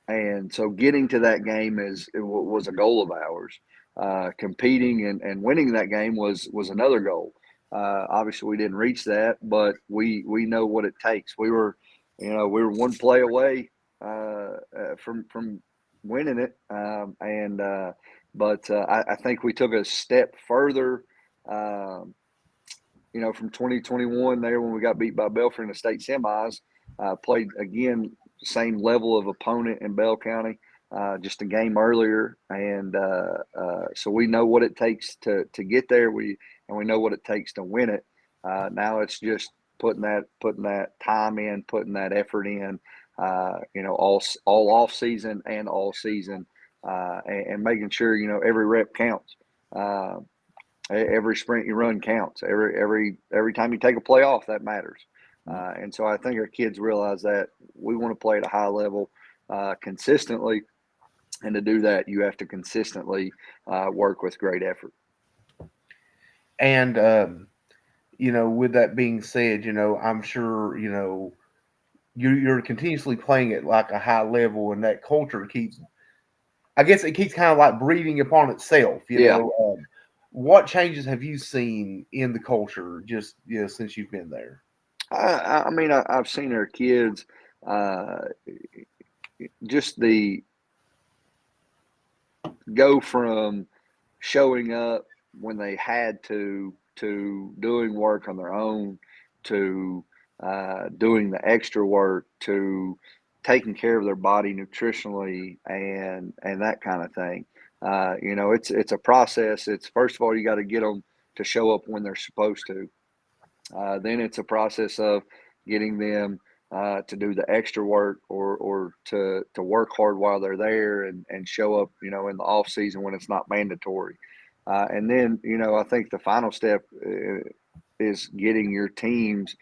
And so getting to that game was a goal of ours. Competing and winning that game was another goal. Obviously we didn't reach that, but we know what it takes. We were one play away from winning it. But I think we took a step further, from 2021 there when we got beat by Belfry in the state semis, played again, same level of opponent in Bell County, just a game earlier. And so we know what it takes to get there. We know what it takes to win it. Now it's just putting that time in, putting that effort in, all off season and all season, and making sure, every rep counts. Every sprint you run counts. Every time you take a play off, that matters. And so I think our kids realize that we want to play at a high level consistently. And to do that, you have to consistently work with great effort. And, with that being said, I'm sure, you're continuously playing at like a high level, and that culture keeps kind of like breathing upon itself, you know. What changes have you seen in the culture just, since you've been there? I mean, I've seen our kids, just the go from showing up when they had to doing work on their own, to doing the extra work, to taking care of their body nutritionally and that kind of thing. It's a process. It's, first of all, you got to get them to show up when they're supposed to. Then it's a process of getting them to do the extra work or to work hard while they're there and show up, in the off season when it's not mandatory. And then, I think the final step is getting your teams,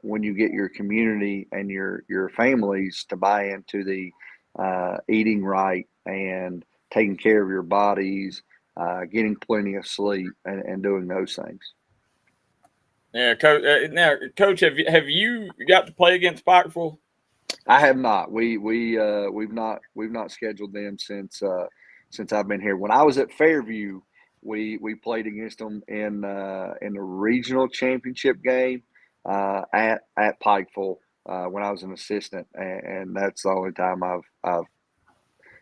when you get your community and your families to buy into the eating right and taking care of your bodies, getting plenty of sleep and doing those things. Yeah, Coach. Now, Coach, have you got to play against Pikeville? I have not. We've not scheduled them since I've been here. When I was at Fairview, we played against them in the regional championship game at Pikeville when I was an assistant, and that's the only time I've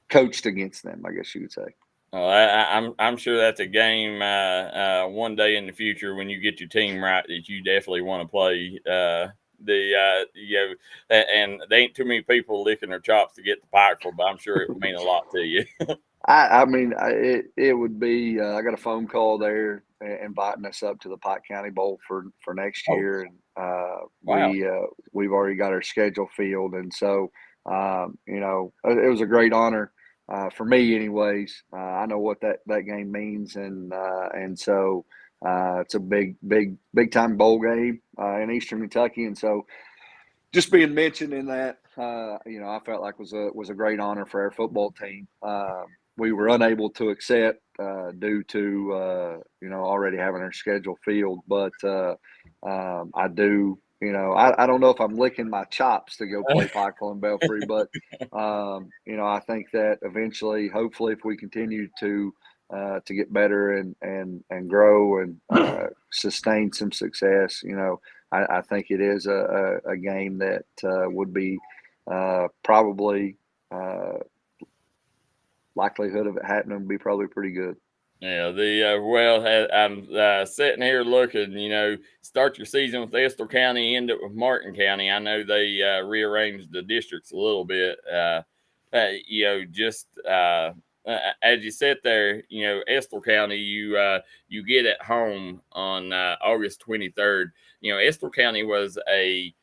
coached against them, I guess you would say. I'm sure that's a game one day in the future when you get your team right that you definitely want to play. And there ain't too many people licking their chops to get the Pikeville, but I'm sure it would mean a lot to you. I mean, it would be. I got a phone call there inviting us up to the Pike County Bowl for next year, and Wow. we've already got our schedule filled, and so it was a great honor for me, anyways. I know what that game means, and so it's a big time bowl game in Eastern Kentucky, and so just being mentioned in that, I felt like was a great honor for our football team. We were unable to accept due to already having our schedule filled, but I do. I don't know if I'm licking my chops to go play Pikeville and Belfry, but I think that eventually, hopefully, if we continue to get better and grow and sustain some success, I think it is a game that would be probably likelihood of it happening would be probably pretty good. Yeah, I'm sitting here looking. Start your season with Estill County, end it with Martin County. I know they rearranged the districts a little bit. Just as you sit there, Estill County, you get at home on August 23rd. Estill County was a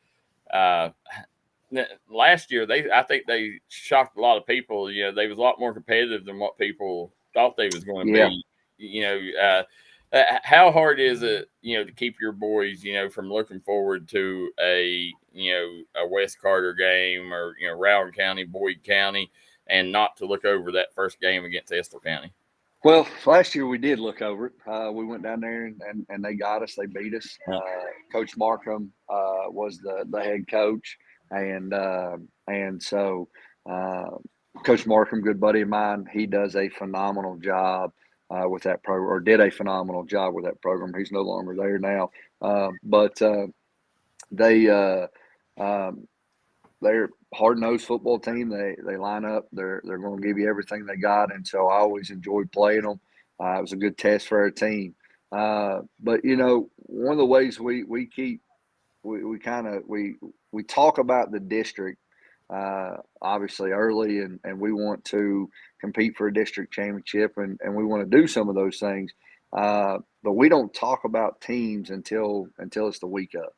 last year. I think they shocked a lot of people. They was a lot more competitive than what people thought they was going to be. How hard is it, to keep your boys, from looking forward to a West Carter game or, Rowan County, Boyd County, and not to look over that first game against Estill County? Well, last year we did look over it. We went down there and they got us. They beat us. Coach Markham was the head coach, and so Coach Markham, good buddy of mine, he does a phenomenal job with that program, or did a phenomenal job with that program. He's no longer there now, but they're hard-nosed football team. They line up. They're going to give you everything they got, and so I always enjoyed playing them. It was a good test for our team. But one of the ways we talk about the district obviously early, and we want to compete for a district championship, and we want to do some of those things. But we don't talk about teams until it's the week of.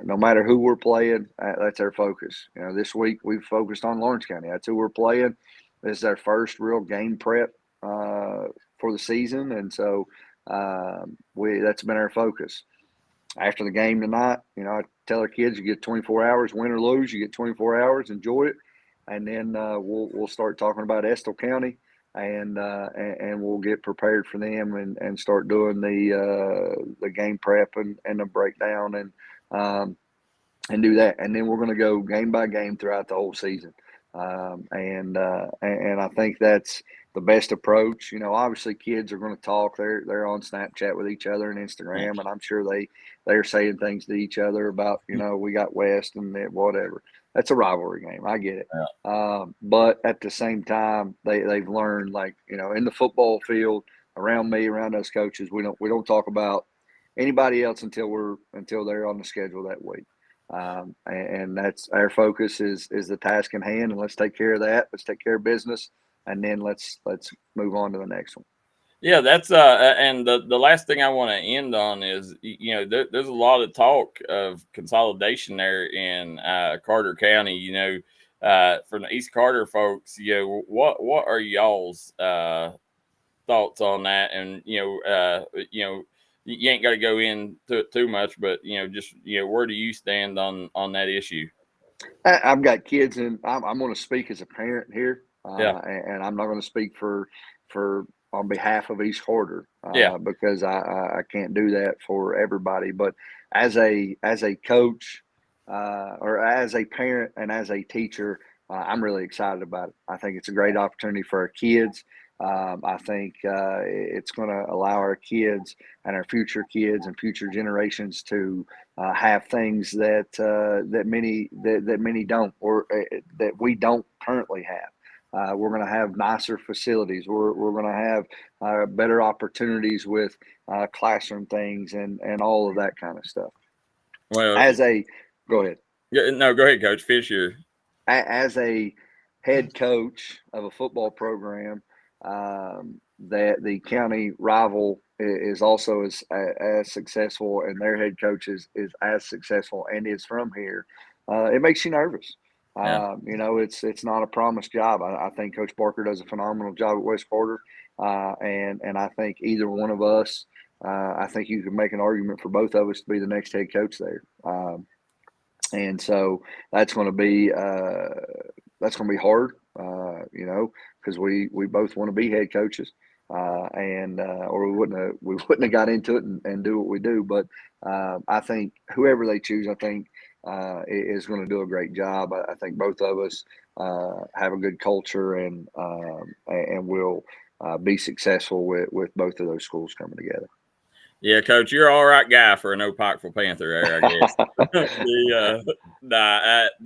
No matter who we're playing, that's our focus. This week we've focused on Lawrence County. That's who we're playing. This is our first real game prep for the season, and so that's been our focus. After the game tonight, I tell our kids, you get 24 hours, win or lose, you get 24 hours, enjoy it, and then we'll start talking about Estill County, and we'll get prepared for them and start doing the game prep and the breakdown and do that, and then we're going to go game by game throughout the whole season, and I think that's the best approach. Obviously kids are going to talk. They're on Snapchat with each other and Instagram, and I'm sure they're saying things to each other about, we got West and whatever. That's a rivalry game. I get it. Yeah. But at the same time, they've learned, in the football field around me, around us coaches, we don't talk about anybody else until they're on the schedule that week. And that's our focus is the task in hand, and let's take care of that. Let's take care of business, and then let's move on to the next one. Yeah, that's and the last thing I want to end on is, there's a lot of talk of consolidation there in Carter County. From the East Carter folks, what are y'all's thoughts on that? And you ain't got to go into it too much, but just where do you stand on that issue? I've got kids, and I'm going to speak as a parent here, and I'm not going to speak for on behalf of East Carter, because I can't do that for everybody. But as a coach, or as a parent and as a teacher, I'm really excited about it. I think it's a great opportunity for our kids. I think it's going to allow our kids and our future kids and future generations to have things that many don't, or that we don't currently have. We're going to have nicer facilities. We're going to have better opportunities with classroom things and all of that kind of stuff. Well, go ahead. No, go ahead, Coach Fisher. As a head coach of a football program, that the county rival is also as successful, and their head coach is as successful and is from here, it makes you nervous. Yeah. It's not a promised job. I think Coach Barker does a phenomenal job at West Carter, and I think either one of us, I think you could make an argument for both of us to be the next head coach there. And so that's going to be hard, because we both want to be head coaches, or we wouldn't have got into it and do what we do. But I think whoever they choose, I think is going to do a great job. I think both of us have a good culture and will be successful with both of those schools coming together. Yeah, Coach, you're all right guy for an Old-Pikeville Panther there, I guess.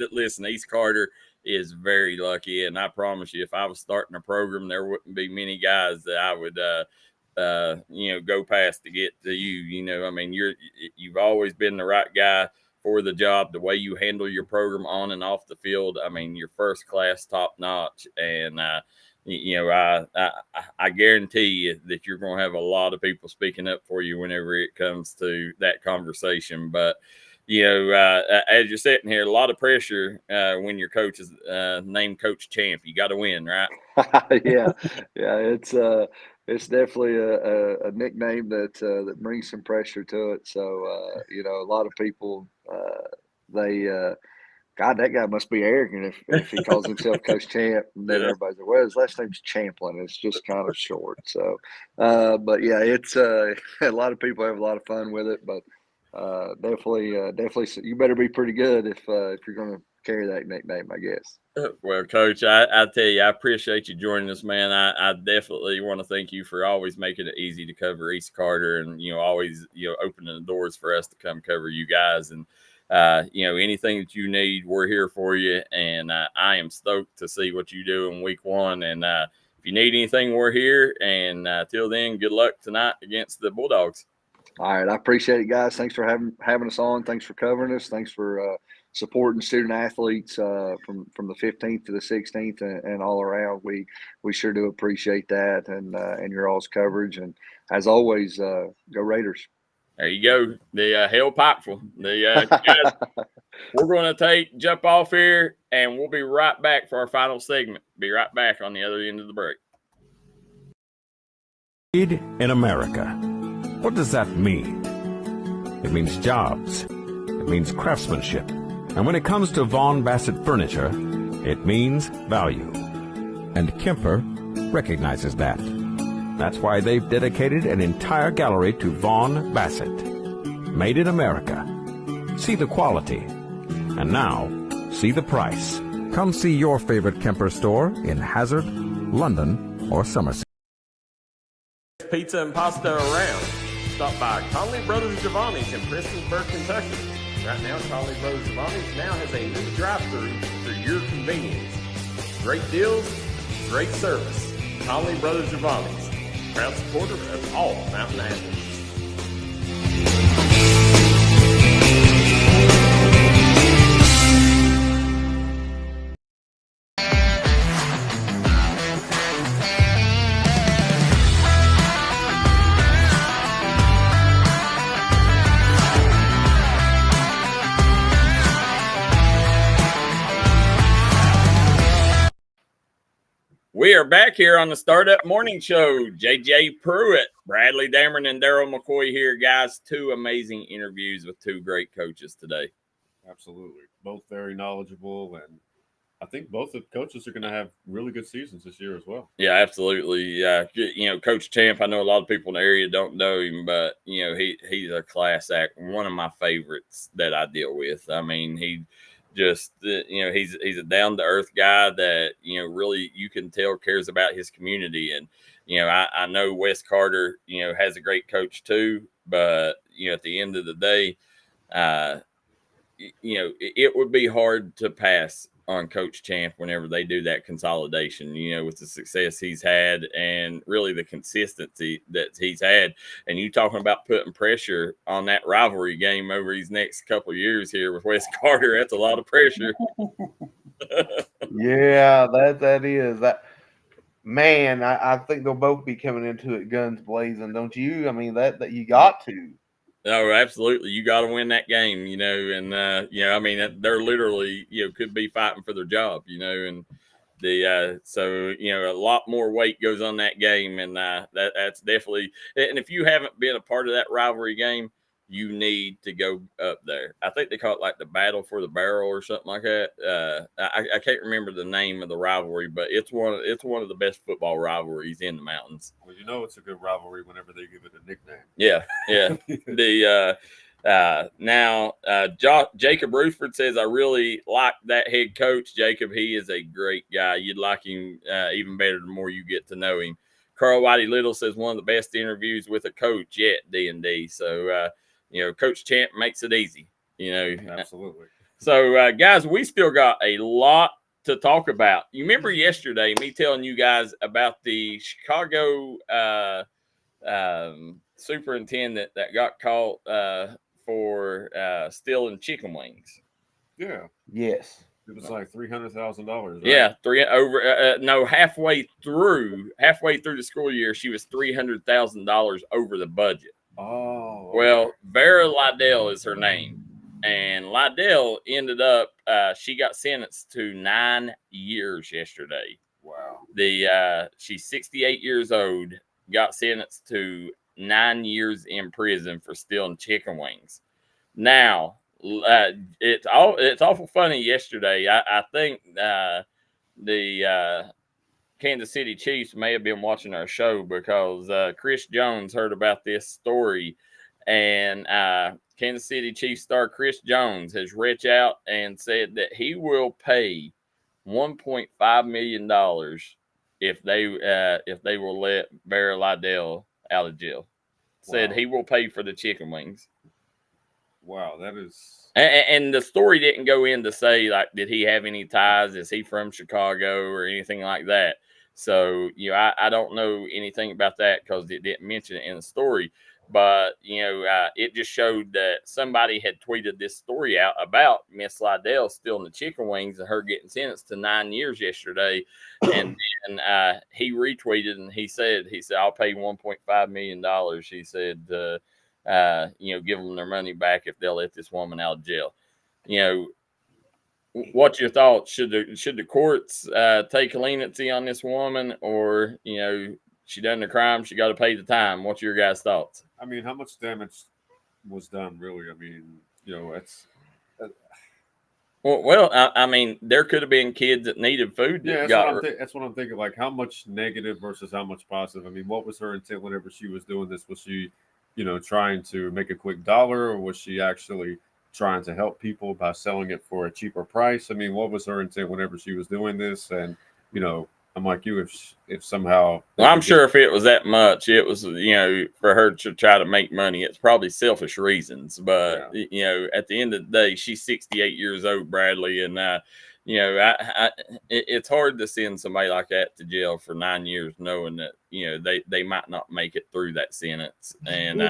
Listen, East Carter is very lucky, and I promise you, if I was starting a program, there wouldn't be many guys that I would, go past to get to you. I mean, you've always been the right guy for the job. The way you handle your program on and off the field, I mean, you're first class, top notch, and I guarantee you that you're going to have a lot of people speaking up for you whenever it comes to that conversation. But, as you're sitting here, a lot of pressure when your coach is named Coach Champ. You got to win, right? Yeah. It's definitely a nickname that brings some pressure to it. So, a lot of people, God, that guy must be arrogant if he calls himself Coach Champ. And then everybody's like, well, his last name's Champlin. It's just kind of short. So, but yeah, it's a lot of people have a lot of fun with it. But definitely, you better be pretty good if you're going to carry that nickname, I guess. Well, Coach, I tell you, I appreciate you joining us, man. I definitely want to thank you for always making it easy to cover East Carter, and always opening the doors for us to come cover you guys. And anything that you need, we're here for you. And I am stoked to see what you do in week one. And if you need anything, we're here. And till then, good luck tonight against the Bulldogs. All right. I appreciate it, guys. Thanks for having us on. Thanks for covering us. Thanks for supporting student athletes from the 15th to the 16th and all around. We sure do appreciate that and your all's coverage. And as always, go Raiders. There you go. The Hell Pikeville. Guys, we're going to jump off here, and we'll be right back for our final segment. Be right back on the other end of the break. Made in America. What does that mean? It means jobs. It means craftsmanship. And when it comes to Vaughan Bassett furniture, it means value. And Kemper recognizes that. That's why they've dedicated an entire gallery to Vaughan Bassett. Made in America. See the quality. And now, see the price. Come see your favorite Kemper store in Hazard, London, or Somerset. Pizza and pasta around. Stop by Conley Brothers Giovanni's in Prestonsburg, Kentucky. Right now, Conley Brothers Giovanni's now has a new drive-thru for your convenience. Great deals, great service. Conley Brothers Giovanni's, proud supporter of all mountain athletes. We are back here on the Startup Morning Show. JJ Pruitt, Bradley Dameron, and Darryl McCoy here, guys. Two amazing interviews with two great coaches today. Absolutely. Both very knowledgeable and I think both the coaches are going to have really good seasons this year as well. Yeah, absolutely. Yeah, Coach Champ. I know a lot of people in the area don't know him, but he's a class act. One of my favorites that I deal with. I mean, he just he's a down to earth guy that really you can tell cares about his community. And I know Wes Carter has a great coach too, but at the end of the day, it would be hard to pass on Coach Champ whenever they do that consolidation, with the success he's had and really the consistency that he's had. And you talking about putting pressure on that rivalry game over these next couple of years here with Wes Carter, that's a lot of pressure. Yeah, that is that. Man, I think they'll both be coming into it guns blazing, don't you? I mean, that you got to. No, absolutely. You got to win that game, and I mean, they're literally, could be fighting for their job, and so a lot more weight goes on that game, and that's definitely. And if you haven't been a part of that rivalry game, you need to go up there. I think they call it like the Battle for the Barrel or something like that. I can't remember the name of the rivalry, but it's one of the best football rivalries in the mountains. Well, it's a good rivalry whenever they give it a nickname. Yeah. Now Jacob Rutherford says, I really like that head coach. Jacob, he is a great guy. You'd like him even better the more you get to know him. Carl Whitey Little says, one of the best interviews with a coach yet, D&D. So, Coach Champ makes it easy, Absolutely. So, guys, we still got a lot to talk about. You remember yesterday me telling you guys about the Chicago superintendent that got caught for stealing chicken wings? Yeah. Yes. It was like $300,000. Right? Yeah, halfway through the school year, she was $300,000 over the budget. Oh. Okay. Well, Vera Liddell is her name, and Liddell ended up. She got sentenced to 9 years yesterday. Wow. She's 68 years old. Got sentenced to 9 years in prison for stealing chicken wings. Now, it's awful funny. Yesterday, I think the Kansas City Chiefs may have been watching our show because Chris Jones heard about this story, and Kansas City Chiefs star Chris Jones has reached out and said that he will pay $1.5 million if they will let Vera Liddell out of jail. Said he will pay for the chicken wings. Wow, that is. And the story didn't go in to say, like, did he have any ties? Is he from Chicago or anything like that? So, I don't know anything about that because it didn't mention it in the story. But, it just showed that somebody had tweeted this story out about Miss Liddell stealing the chicken wings and her getting sentenced to 9 years yesterday. And then he retweeted and he said, I'll pay $1.5 million. He said, give them their money back if they'll let this woman out of jail. What's your thoughts? Should the courts take leniency on this woman, or she done the crime, she got to pay the time? What's your guys' thoughts? I mean, how much damage was done? Really? I mean, it's. Well, I mean, there could have been kids that needed food. That's what I'm thinking. Like, how much negative versus how much positive? I mean, what was her intent whenever she was doing this? Was she, trying to make a quick dollar, or was she actually trying to help people by selling it for a cheaper price? I mean, what was her intent whenever she was doing this? And, I'm like you, if somehow. Well, I'm sure if it was that much, it was, for her to try to make money. It's probably selfish reasons. But, at the end of the day, she's 68 years old, Bradley. And, it's hard to send somebody like that to jail for 9 years, knowing that, they might not make it through that sentence. And,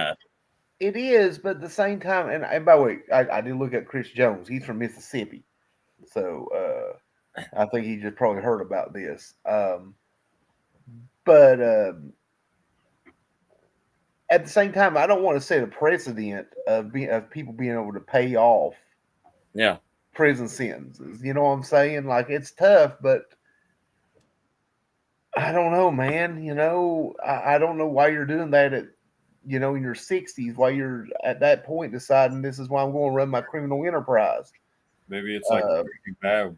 it is, but at the same time, and by the way, I did look at Chris Jones. He's from Mississippi. So, I think he just probably heard about this. But at the same time, I don't want to set a precedent of people being able to pay off prison sentences. You know what I'm saying? Like, it's tough, but I don't know, man. I don't know why you're doing that at, in your 60s, while you're at that point deciding this is why I'm going to run my criminal enterprise. Maybe it's like a Breaking Bad,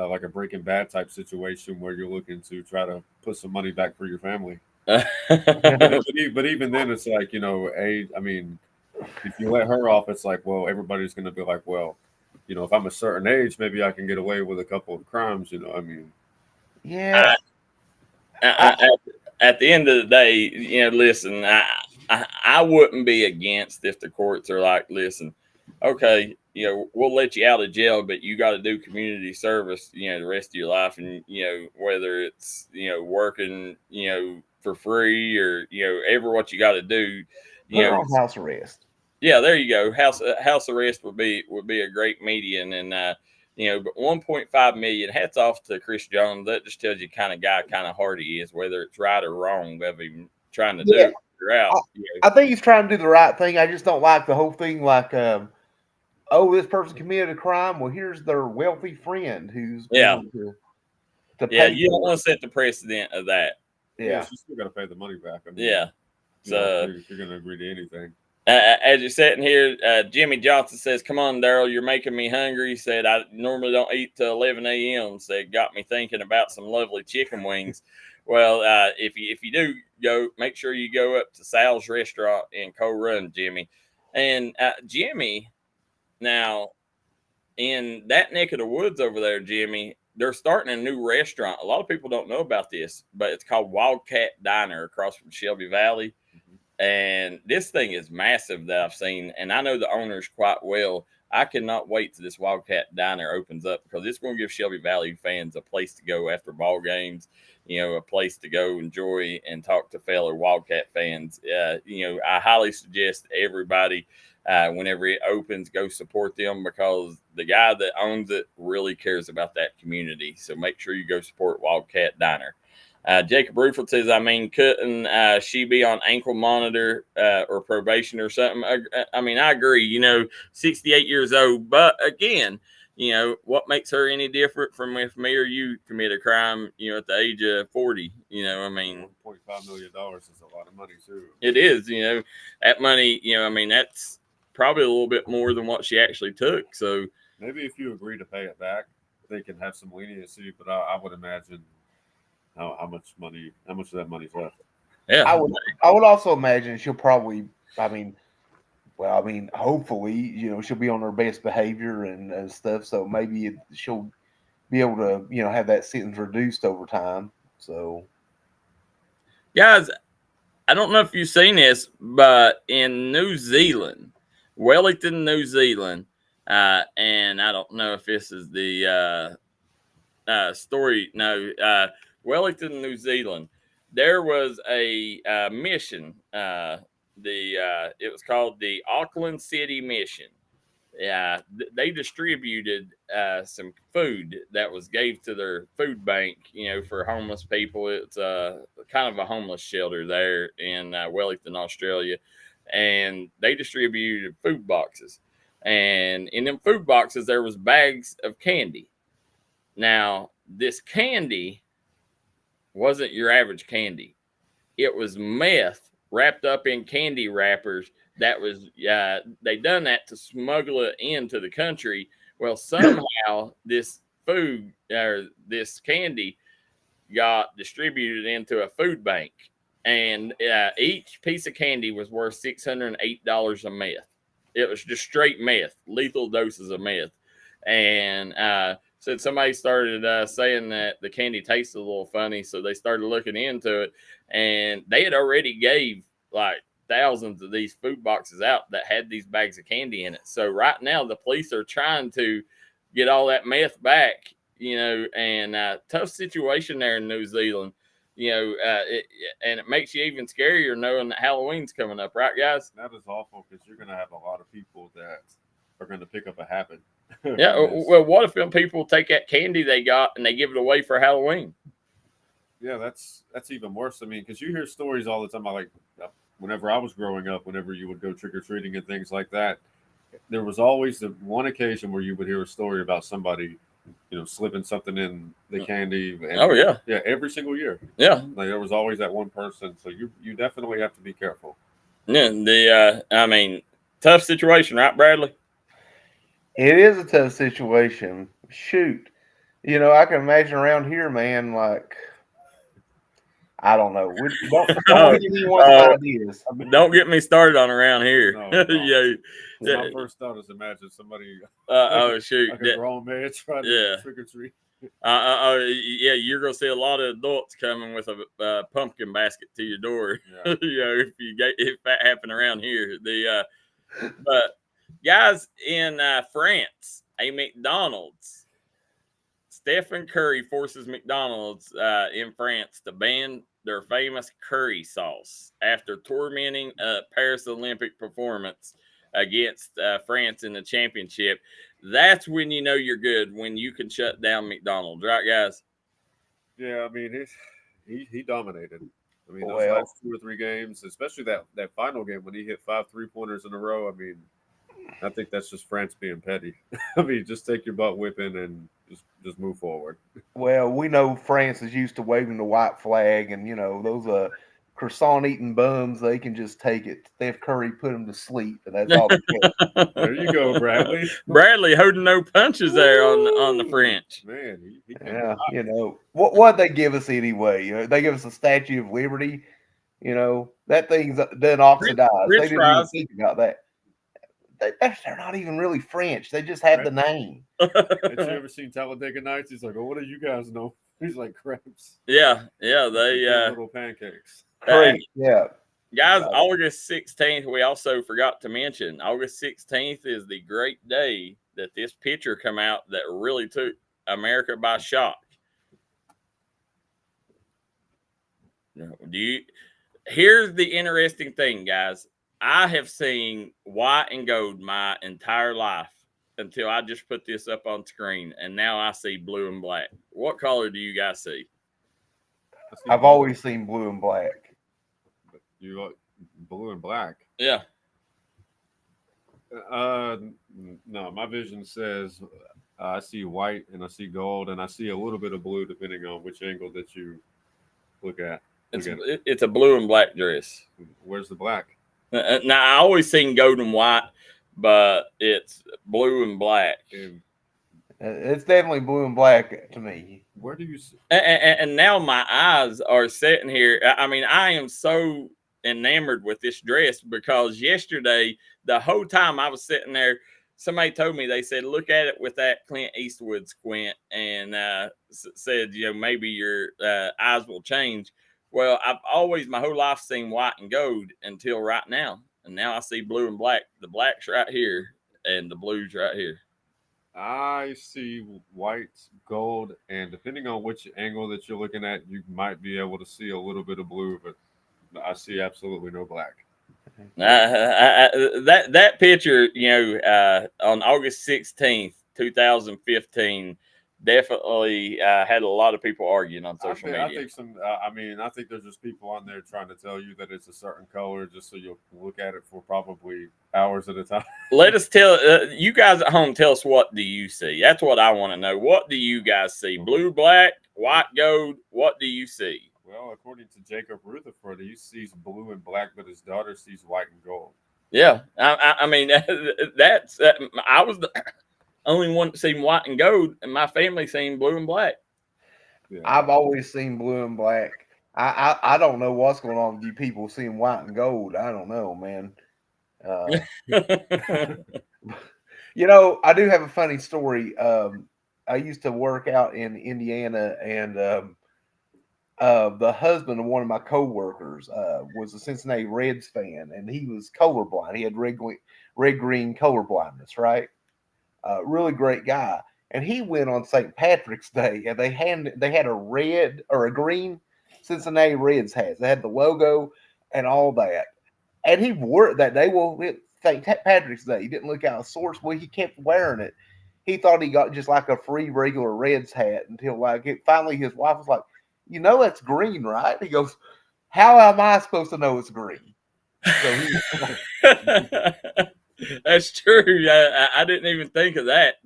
like a Breaking Bad type situation where you're looking to try to put some money back for your family. but even then, it's like, I mean, if you let her off, it's like, well, everybody's going to be like, well, if I'm a certain age, maybe I can get away with a couple of crimes. I mean, yeah. At the end of the day, listen, I wouldn't be against if the courts are like, listen, okay, we'll let you out of jail, but you got to do community service, the rest of your life. And, whether it's, working, for free or, ever what you got to do, Put her on house arrest. Yeah, there you go. House arrest would be a great median. And, but 1.5 million, hats off to Chris Jones. That just tells you kind of guy, kind of hard he is, whether it's right or wrong of him trying to do figure out. I think he's trying to do the right thing. I just don't like the whole thing like, this person committed a crime. Well, here's their wealthy friend who's going to pay. You don't want to set the precedent of that. Yeah, you still got to pay the money back. I mean, so if you're going to agree to anything. As you're sitting here, Jimmy Johnson says, "Come on, Darryl, you're making me hungry." He said, "I normally don't eat till 11 a.m." Said, "Got me thinking about some lovely chicken wings." Well, if you do go, make sure you go up to Sal's Restaurant in Coal Run, Jimmy. And Jimmy, now in that neck of the woods over there, Jimmy, they're starting a new restaurant. A lot of people don't know about this, but it's called Wildcat Diner across from Shelby Valley. And this thing is massive that I've seen, and I know the owners quite well. I cannot wait till this Wildcat Diner opens up because it's going to give Shelby Valley fans a place to go after ball games, a place to go enjoy and talk to fellow Wildcat fans. I highly suggest everybody, whenever it opens, go support them because the guy that owns it really cares about that community. So make sure you go support Wildcat Diner. Jacob Rufel says, couldn't she be on ankle monitor or probation or something? I mean, I agree, 68 years old. But again, what makes her any different from if me or you commit a crime, at the age of 40? I mean, $1.5 million is a lot of money, too. It is, that money, that's probably a little bit more than what she actually took. So maybe if you agree to pay it back, they can have some leniency. But I would imagine how much of that money's left. Yeah, I would also imagine she'll probably, hopefully, she'll be on her best behavior and stuff. So maybe she'll be able to, have that sentence reduced over time. So, guys, I don't know if you've seen this, but in New Zealand, Wellington, New Zealand, and I don't know if this is the story. No, Wellington, New Zealand. There was a mission. It was called the Auckland City Mission. They distributed some food that was gave to their food bank, for homeless people. It's kind of a homeless shelter there in Wellington, Australia, and they distributed food boxes. And in them food boxes, there was bags of candy. Now, this candy wasn't your average candy. It was meth wrapped up in candy wrappers. That was they done that to smuggle it into the country. Well, somehow this food or this candy got distributed into a food bank, and each piece of candy was worth $608 of meth. It was just straight meth, lethal doses of meth. And so somebody started saying that the candy tasted a little funny, so they started looking into it, and they had already gave like thousands of these food boxes out that had these bags of candy in it. So right now the police are trying to get all that meth back, and tough situation there in New Zealand, and it makes you even scarier knowing that Halloween's coming up, right, guys? That is awful because you're going to have a lot of people that are going to pick up a habit. Yeah, well, what if them people take that candy they got and they give it away for Halloween? Yeah, that's even worse. I mean, because you hear stories all the time about, like, whenever I was growing up, whenever you would go trick-or-treating and things like that, there was always the one occasion where you would hear a story about somebody, slipping something in the candy. And, yeah, every single year. Yeah, like there was always that one person. So you definitely have to be careful. Yeah, tough situation, right, Bradley? It is a tough situation. Shoot. I can imagine around here, man, like, I don't know. Don't give anyone some ideas. Don't get me started on around here. No. Yeah. My first thought is imagine somebody Shoot. like a grown man trying to trick or treat. Yeah, you're gonna see a lot of adults coming with a pumpkin basket to your door. Yeah. If that happened around here, but guys in France, a McDonald's, Stephen Curry forces McDonald's in France to ban their famous curry sauce after tormenting a Paris Olympic performance against France in the championship. That's when you know you're good, when you can shut down McDonald's, right, guys? Yeah, I mean, he dominated. I mean, those Well, last 2 or 3 games, especially that final game when he hit 5 3-pointers in a row. I mean, I think that's just France being petty. I mean, just take your butt whipping and just move forward. well, we know France is used to waving the white flag, and those croissant eating bums, they can just take it. Steph Curry put them to sleep, and that's all they care. There you go, Bradley. Bradley holding no punches there on the French. Man, he Yeah, what they give us anyway? They give us a Statue of Liberty. That thing's done oxidized. They didn't even think about that. They're not even really French. They just have the name. Have you ever seen Talladega Nights? He's like, "Oh, what do you guys know?" He's like, "Crepes." Yeah, they little pancakes. Yeah. Guys, August 16th, we also forgot to mention, August 16th is the great day that this picture come out that really took America by shock. Here's the interesting thing, guys. I have seen white and gold my entire life until I just put this up on screen, and now I see blue and black. What color do you guys see? I've always seen blue and black. You look blue and black. Yeah. No, my vision says I see white and I see gold and I see a little bit of blue depending on which angle that you look at. It's a blue and black dress. Where's the black? Now, I always seen gold and white, but it's blue and black. It's definitely blue and black to me. Where do you see? And now my eyes are sitting here. I mean, I am so enamored with this dress because yesterday, the whole time I was sitting there, somebody told me, they said, look at it with that Clint Eastwood squint, and said, maybe your eyes will change. Well, I've always, my whole life, seen white and gold until right now. And now I see blue and black. The black's right here and the blue's right here. I see white, gold, and depending on which angle that you're looking at, you might be able to see a little bit of blue, but I see absolutely no black. That picture, on August 16th, 2015, definitely had a lot of people arguing on social media. I think there's just people on there trying to tell you that it's a certain color just so you'll look at it for probably hours at a time. Let us you guys at home, tell us, what do you see? That's what I want to know. What do you guys see? Blue, black, white, gold? What do you see? Well, according to Jacob Rutherford, he sees blue and black, but his daughter sees white and gold. Yeah, I mean, that's I was the only one seen white and gold, and my family seen blue and black. Yeah. I've always seen blue and black. I don't know what's going on with you people seeing white and gold. I don't know, man. I do have a funny story. I used to work out in Indiana, and the husband of one of my coworkers was a Cincinnati Reds fan, and he was colorblind. He had red-green colorblindness, right? Really great guy. And he went on St. Patrick's Day, and they had a red or a green Cincinnati Reds hat. They had the logo and all that. And he wore it that day. Well, St. Patrick's Day. He didn't look out of sorts. Well, he kept wearing it. He thought he got just like a free regular Reds hat until finally his wife was like, that's green, right? He goes, how am I supposed to know it's green? So That's true. I didn't even think of that.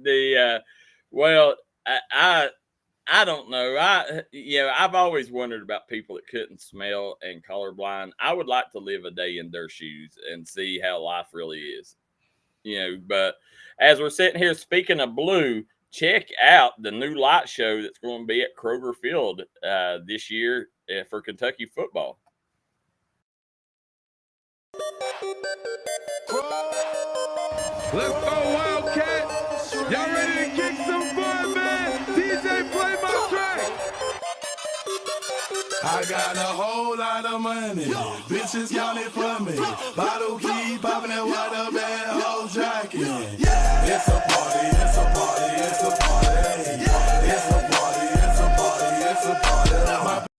I don't know. I've always wondered about people that couldn't smell and colorblind. I would like to live a day in their shoes and see how life really is. But as we're sitting here speaking of blue, check out the new light show that's going to be at Kroger Field this year for Kentucky football. Let's go, Wildcats! Y'all ready to kick some fun, man? DJ, play my track! I got a whole lot of money. Bitches counting for me. Bottle keep popping that water bad whole jacket. It's a party, it's a party, it's a party. It's a party, it's a party, it's a party.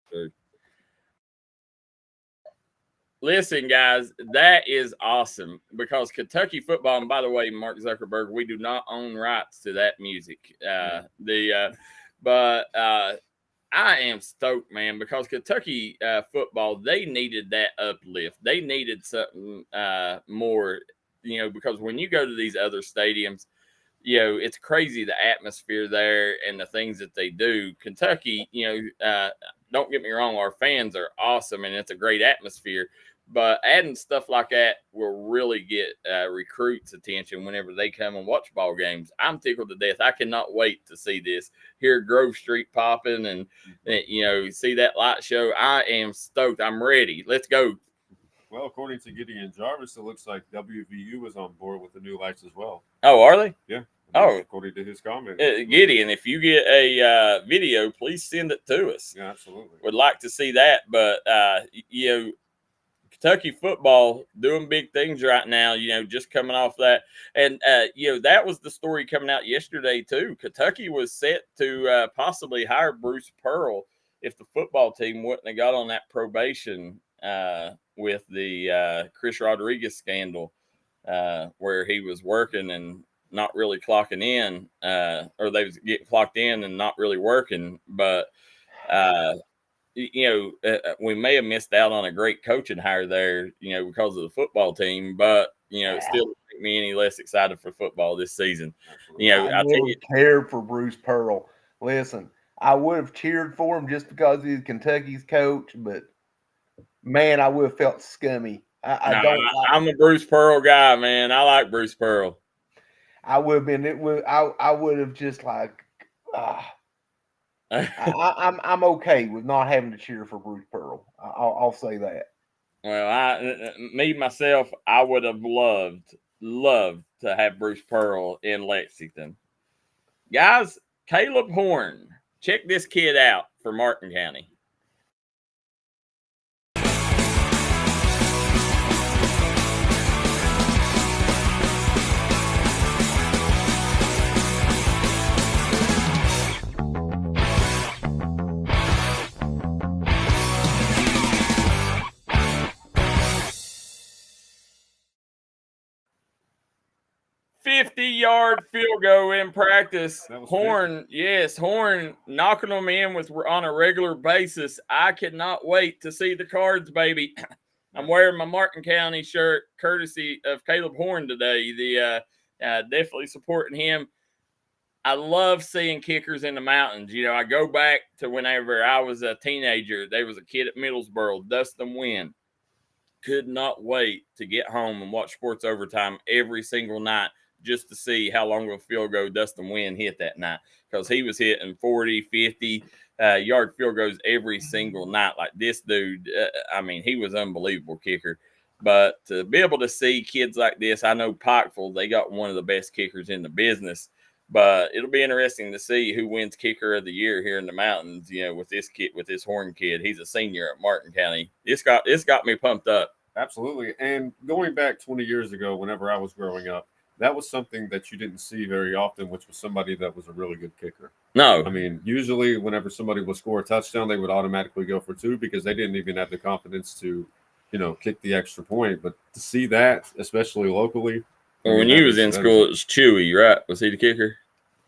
Listen, guys, that is awesome because Kentucky football, and by the way, Mark Zuckerberg, we do not own rights to that music. But I am stoked, man, because Kentucky football, they needed that uplift. They needed something more, because when you go to these other stadiums, it's crazy the atmosphere there and the things that they do. Kentucky, don't get me wrong, our fans are awesome and it's a great atmosphere. But adding stuff like that will really get recruits' attention whenever they come and watch ball games. I'm tickled to death. I cannot wait to see this. Hear Grove Street popping and see that light show. I am stoked. I'm ready. Let's go. Well, according to Gideon Jarvis, it looks like WVU was on board with the new lights as well. Oh, are they? Yeah. Oh, according to his comment. Gideon, if you get a video, please send it to us. Yeah, absolutely. Would like to see that. But, Kentucky football doing big things right now, just coming off that. And, that was the story coming out yesterday, too. Kentucky was set to possibly hire Bruce Pearl if the football team wouldn't have got on that probation with the Chris Rodriguez scandal where he was working and not really clocking in, or they was getting clocked in and not really working. But, we may have missed out on a great coaching hire there, because of the football team, but, it still doesn't make me any less excited for football this season. I really care for Bruce Pearl. Listen, I would have cheered for him just because he's Kentucky's coach, but man, I would have felt scummy. I'm a Bruce Pearl guy, man. I like Bruce Pearl. I would have been. I would have just like. I'm okay with not having to cheer for Bruce Pearl. I'll say that. Well, myself, I would have loved to have Bruce Pearl in Lexington. Guys, Caleb Horn, check this kid out for Martin County. $50-yard field goal in practice. Horn knocking them in on a regular basis. I cannot wait to see the cards, baby. I'm wearing my Martin County shirt, courtesy of Caleb Horn today. Definitely supporting him. I love seeing kickers in the mountains. I go back to whenever I was a teenager. There was a kid at Middlesboro, Dustin Wynn. Could not wait to get home and watch Sports Overtime every single night, just to see how long of a field goal Dustin Wynn hit that night, because he was hitting 40, 50 yard field goals every single night. Like this dude, he was unbelievable kicker. But to be able to see kids like this, I know Pikeville, they got one of the best kickers in the business. But it'll be interesting to see who wins kicker of the year here in the mountains, with this kid, with this Horn kid. He's a senior at Martin County. It's got me pumped up. Absolutely. And going back 20 years ago, whenever I was growing up, that was something that you didn't see very often, which was somebody that was a really good kicker. No. Usually whenever somebody would score a touchdown, they would automatically go for two because they didn't even have the confidence to, kick the extra point. But to see that, especially locally. Well, when you was in school, it was Chewy, right? Was he the kicker?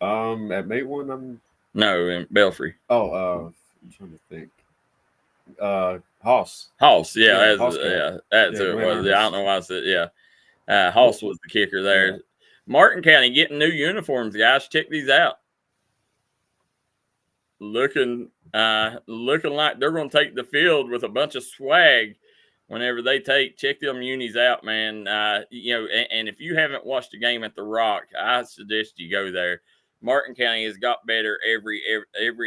At Matewood, No, in Belfry. I'm trying to think. Hoss. Hoss, yeah. Hoss who it was. I don't know why I said, yeah. Hoss was the kicker there. Yeah. Martin County getting new uniforms, guys. Check these out. Looking like they're going to take the field with a bunch of swag. whenever they check them unis out, man. And if you haven't watched a game at the Rock, I suggest you go there. Martin County has got better every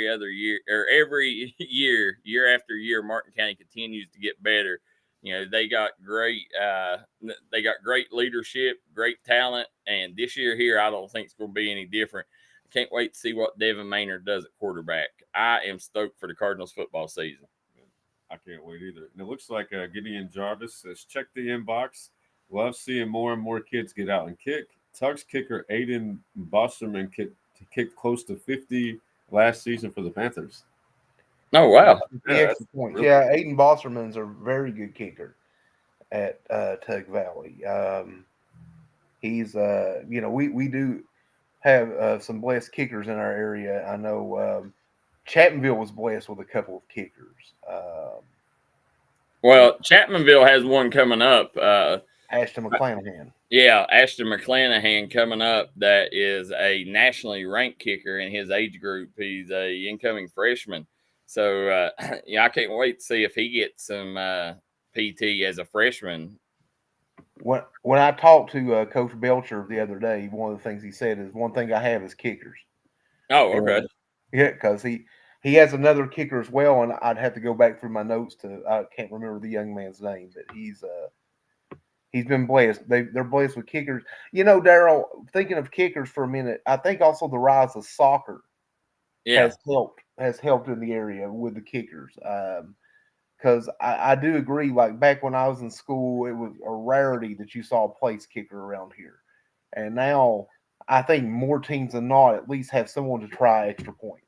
other year, or every year after year. Martin County continues to get better. They got great leadership, great talent, and this year here, I don't think it's going to be any different. I can't wait to see what Devin Maynard does at quarterback. I am stoked for the Cardinals football season. I can't wait either. And it looks like Gideon Jarvis says, check the inbox. Love seeing more and more kids get out and kick. Tug's kicker Aiden Bosserman kicked close to 50 last season for the Panthers. Oh, wow. Extra points. Really Aiden Bosserman's a very good kicker at Tug Valley. He's, we do have some blessed kickers in our area. I know Chapmanville was blessed with a couple of kickers. Well, Chapmanville has one coming up. Ashton McClanahan. Yeah, Ashton McClanahan coming up. That is a nationally ranked kicker in his age group. He's a incoming freshman. So, I can't wait to see if he gets some PT as a freshman. When I talked to Coach Belcher the other day, one of the things he said is, one thing I have is kickers. Oh, okay. Yeah, because he has another kicker as well, and I'd have to go back through my notes I can't remember the young man's name, but he's been blessed. They're blessed with kickers. Darryl, thinking of kickers for a minute, I think also the rise of soccer has helped in the area with the kickers. Because I do agree, like back when I was in school, it was a rarity that you saw a place kicker around here. And now I think more teams than not at least have someone to try extra points.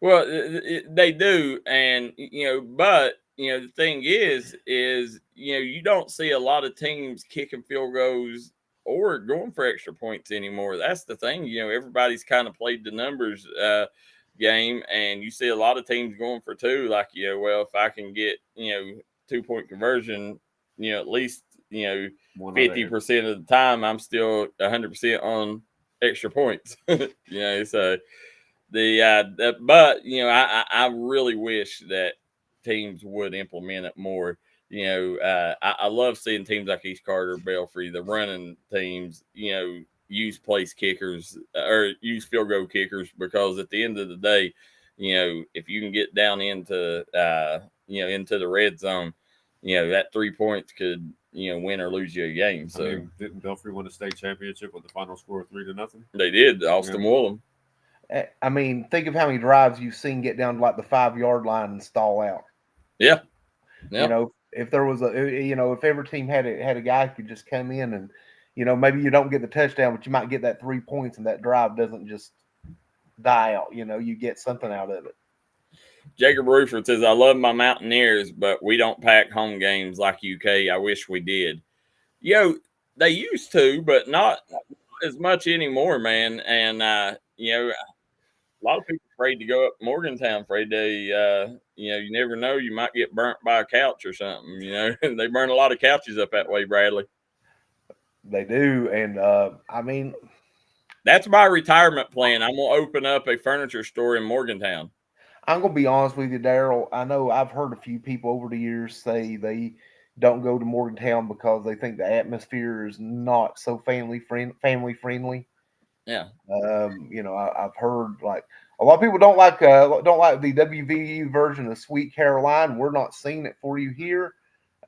Well, they do. And, but, the thing is, you don't see a lot of teams kicking field goals or going for extra points anymore. That's the thing. Everybody's kind of played the numbers game, and you see a lot of teams going for two, like, if I can get 2-point conversion, at least 50% of the time I'm still 100% on extra points. So but I really wish that teams would implement it more. I love seeing teams like East Carter, Belfry, the running teams, use place kickers or use field goal kickers, because at the end of the day, if you can get down into into the red zone, that 3 points could win or lose you a game. So didn't Belfry win a state championship with the final score of 3-0? They did. Austin Woolham. I mean, think of how many drives you've seen get down to like the 5-yard line and stall out. Yeah. If there was if every team had a guy who could just come in and, maybe you don't get the touchdown, but you might get that 3 points and that drive doesn't just die out. You get something out of it. Jacob Ruford says, I love my Mountaineers, but we don't pack home games like UK. I wish we did. They used to, but not as much anymore, man. And, a lot of people afraid to go up Morgantown, afraid they, you never know, you might get burnt by a couch or something, They burn a lot of couches up that way, Bradley. They do, and I mean, that's my retirement plan. I'm gonna open up a furniture store in Morgantown. I'm gonna be honest with you, Darryl. I know I've heard a few people over the years say they don't go to Morgantown because they think the atmosphere is not so family friendly. Yeah. I've heard like a lot of people don't like the WVU version of Sweet Caroline. We're not seeing it for you here,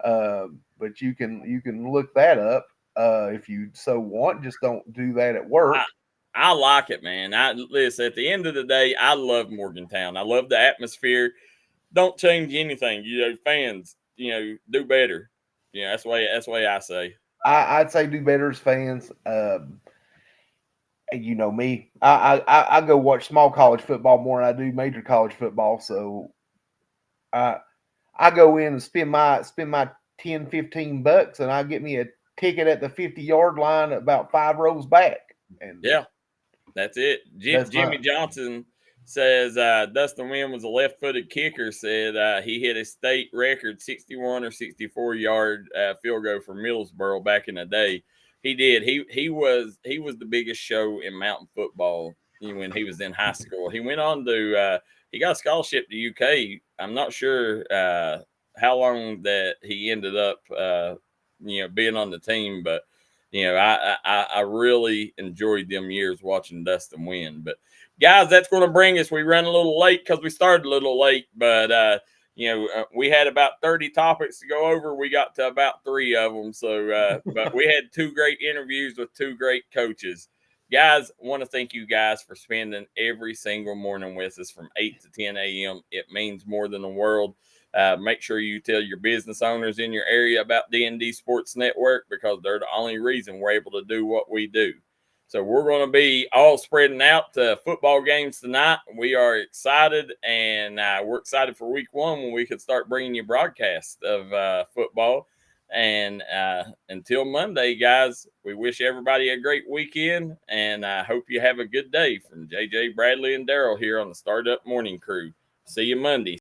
but you can look that up if you so want. Just don't do that at work. I like it, man. Listen, at the end of the day, I love Morgantown. I love the atmosphere. Don't change anything. Fans, do better. That's the way I say. I'd say do better as fans. You know me. I go watch small college football more than I do major college football. So I go in and spend my $10-15 and I get me a ticket at the 50-yard line about 5 rows back. And yeah, that's it. Jimmy Johnson says Dustin Wynn was a left-footed kicker. Said he hit a state record 61 or 64-yard field goal for Middlesboro back in the day. He did. He was the biggest show in mountain football when he was in high school. He went on to he got a scholarship to UK. I'm not sure how long that he ended up, being on the team. But, I really enjoyed them years watching Dustin win. But, guys, that's going to bring us. We ran a little late because we started a little late. But, we had about 30 topics to go over. We got to about 3 of them. So, but we had 2 great interviews with 2 great coaches. Guys, I want to thank you guys for spending every single morning with us from 8 to 10 a.m. It means more than the world. Make sure you tell your business owners in your area about D&D Sports Network, because they're the only reason we're able to do what we do. So we're going to be all spreading out to football games tonight. We are excited, and we're excited for week 1 when we can start bringing you broadcasts of football. And until Monday, guys, we wish everybody a great weekend, and I hope you have a good day. From JJ, Bradley, and Darryl here on the Startup Morning Crew. See you Monday.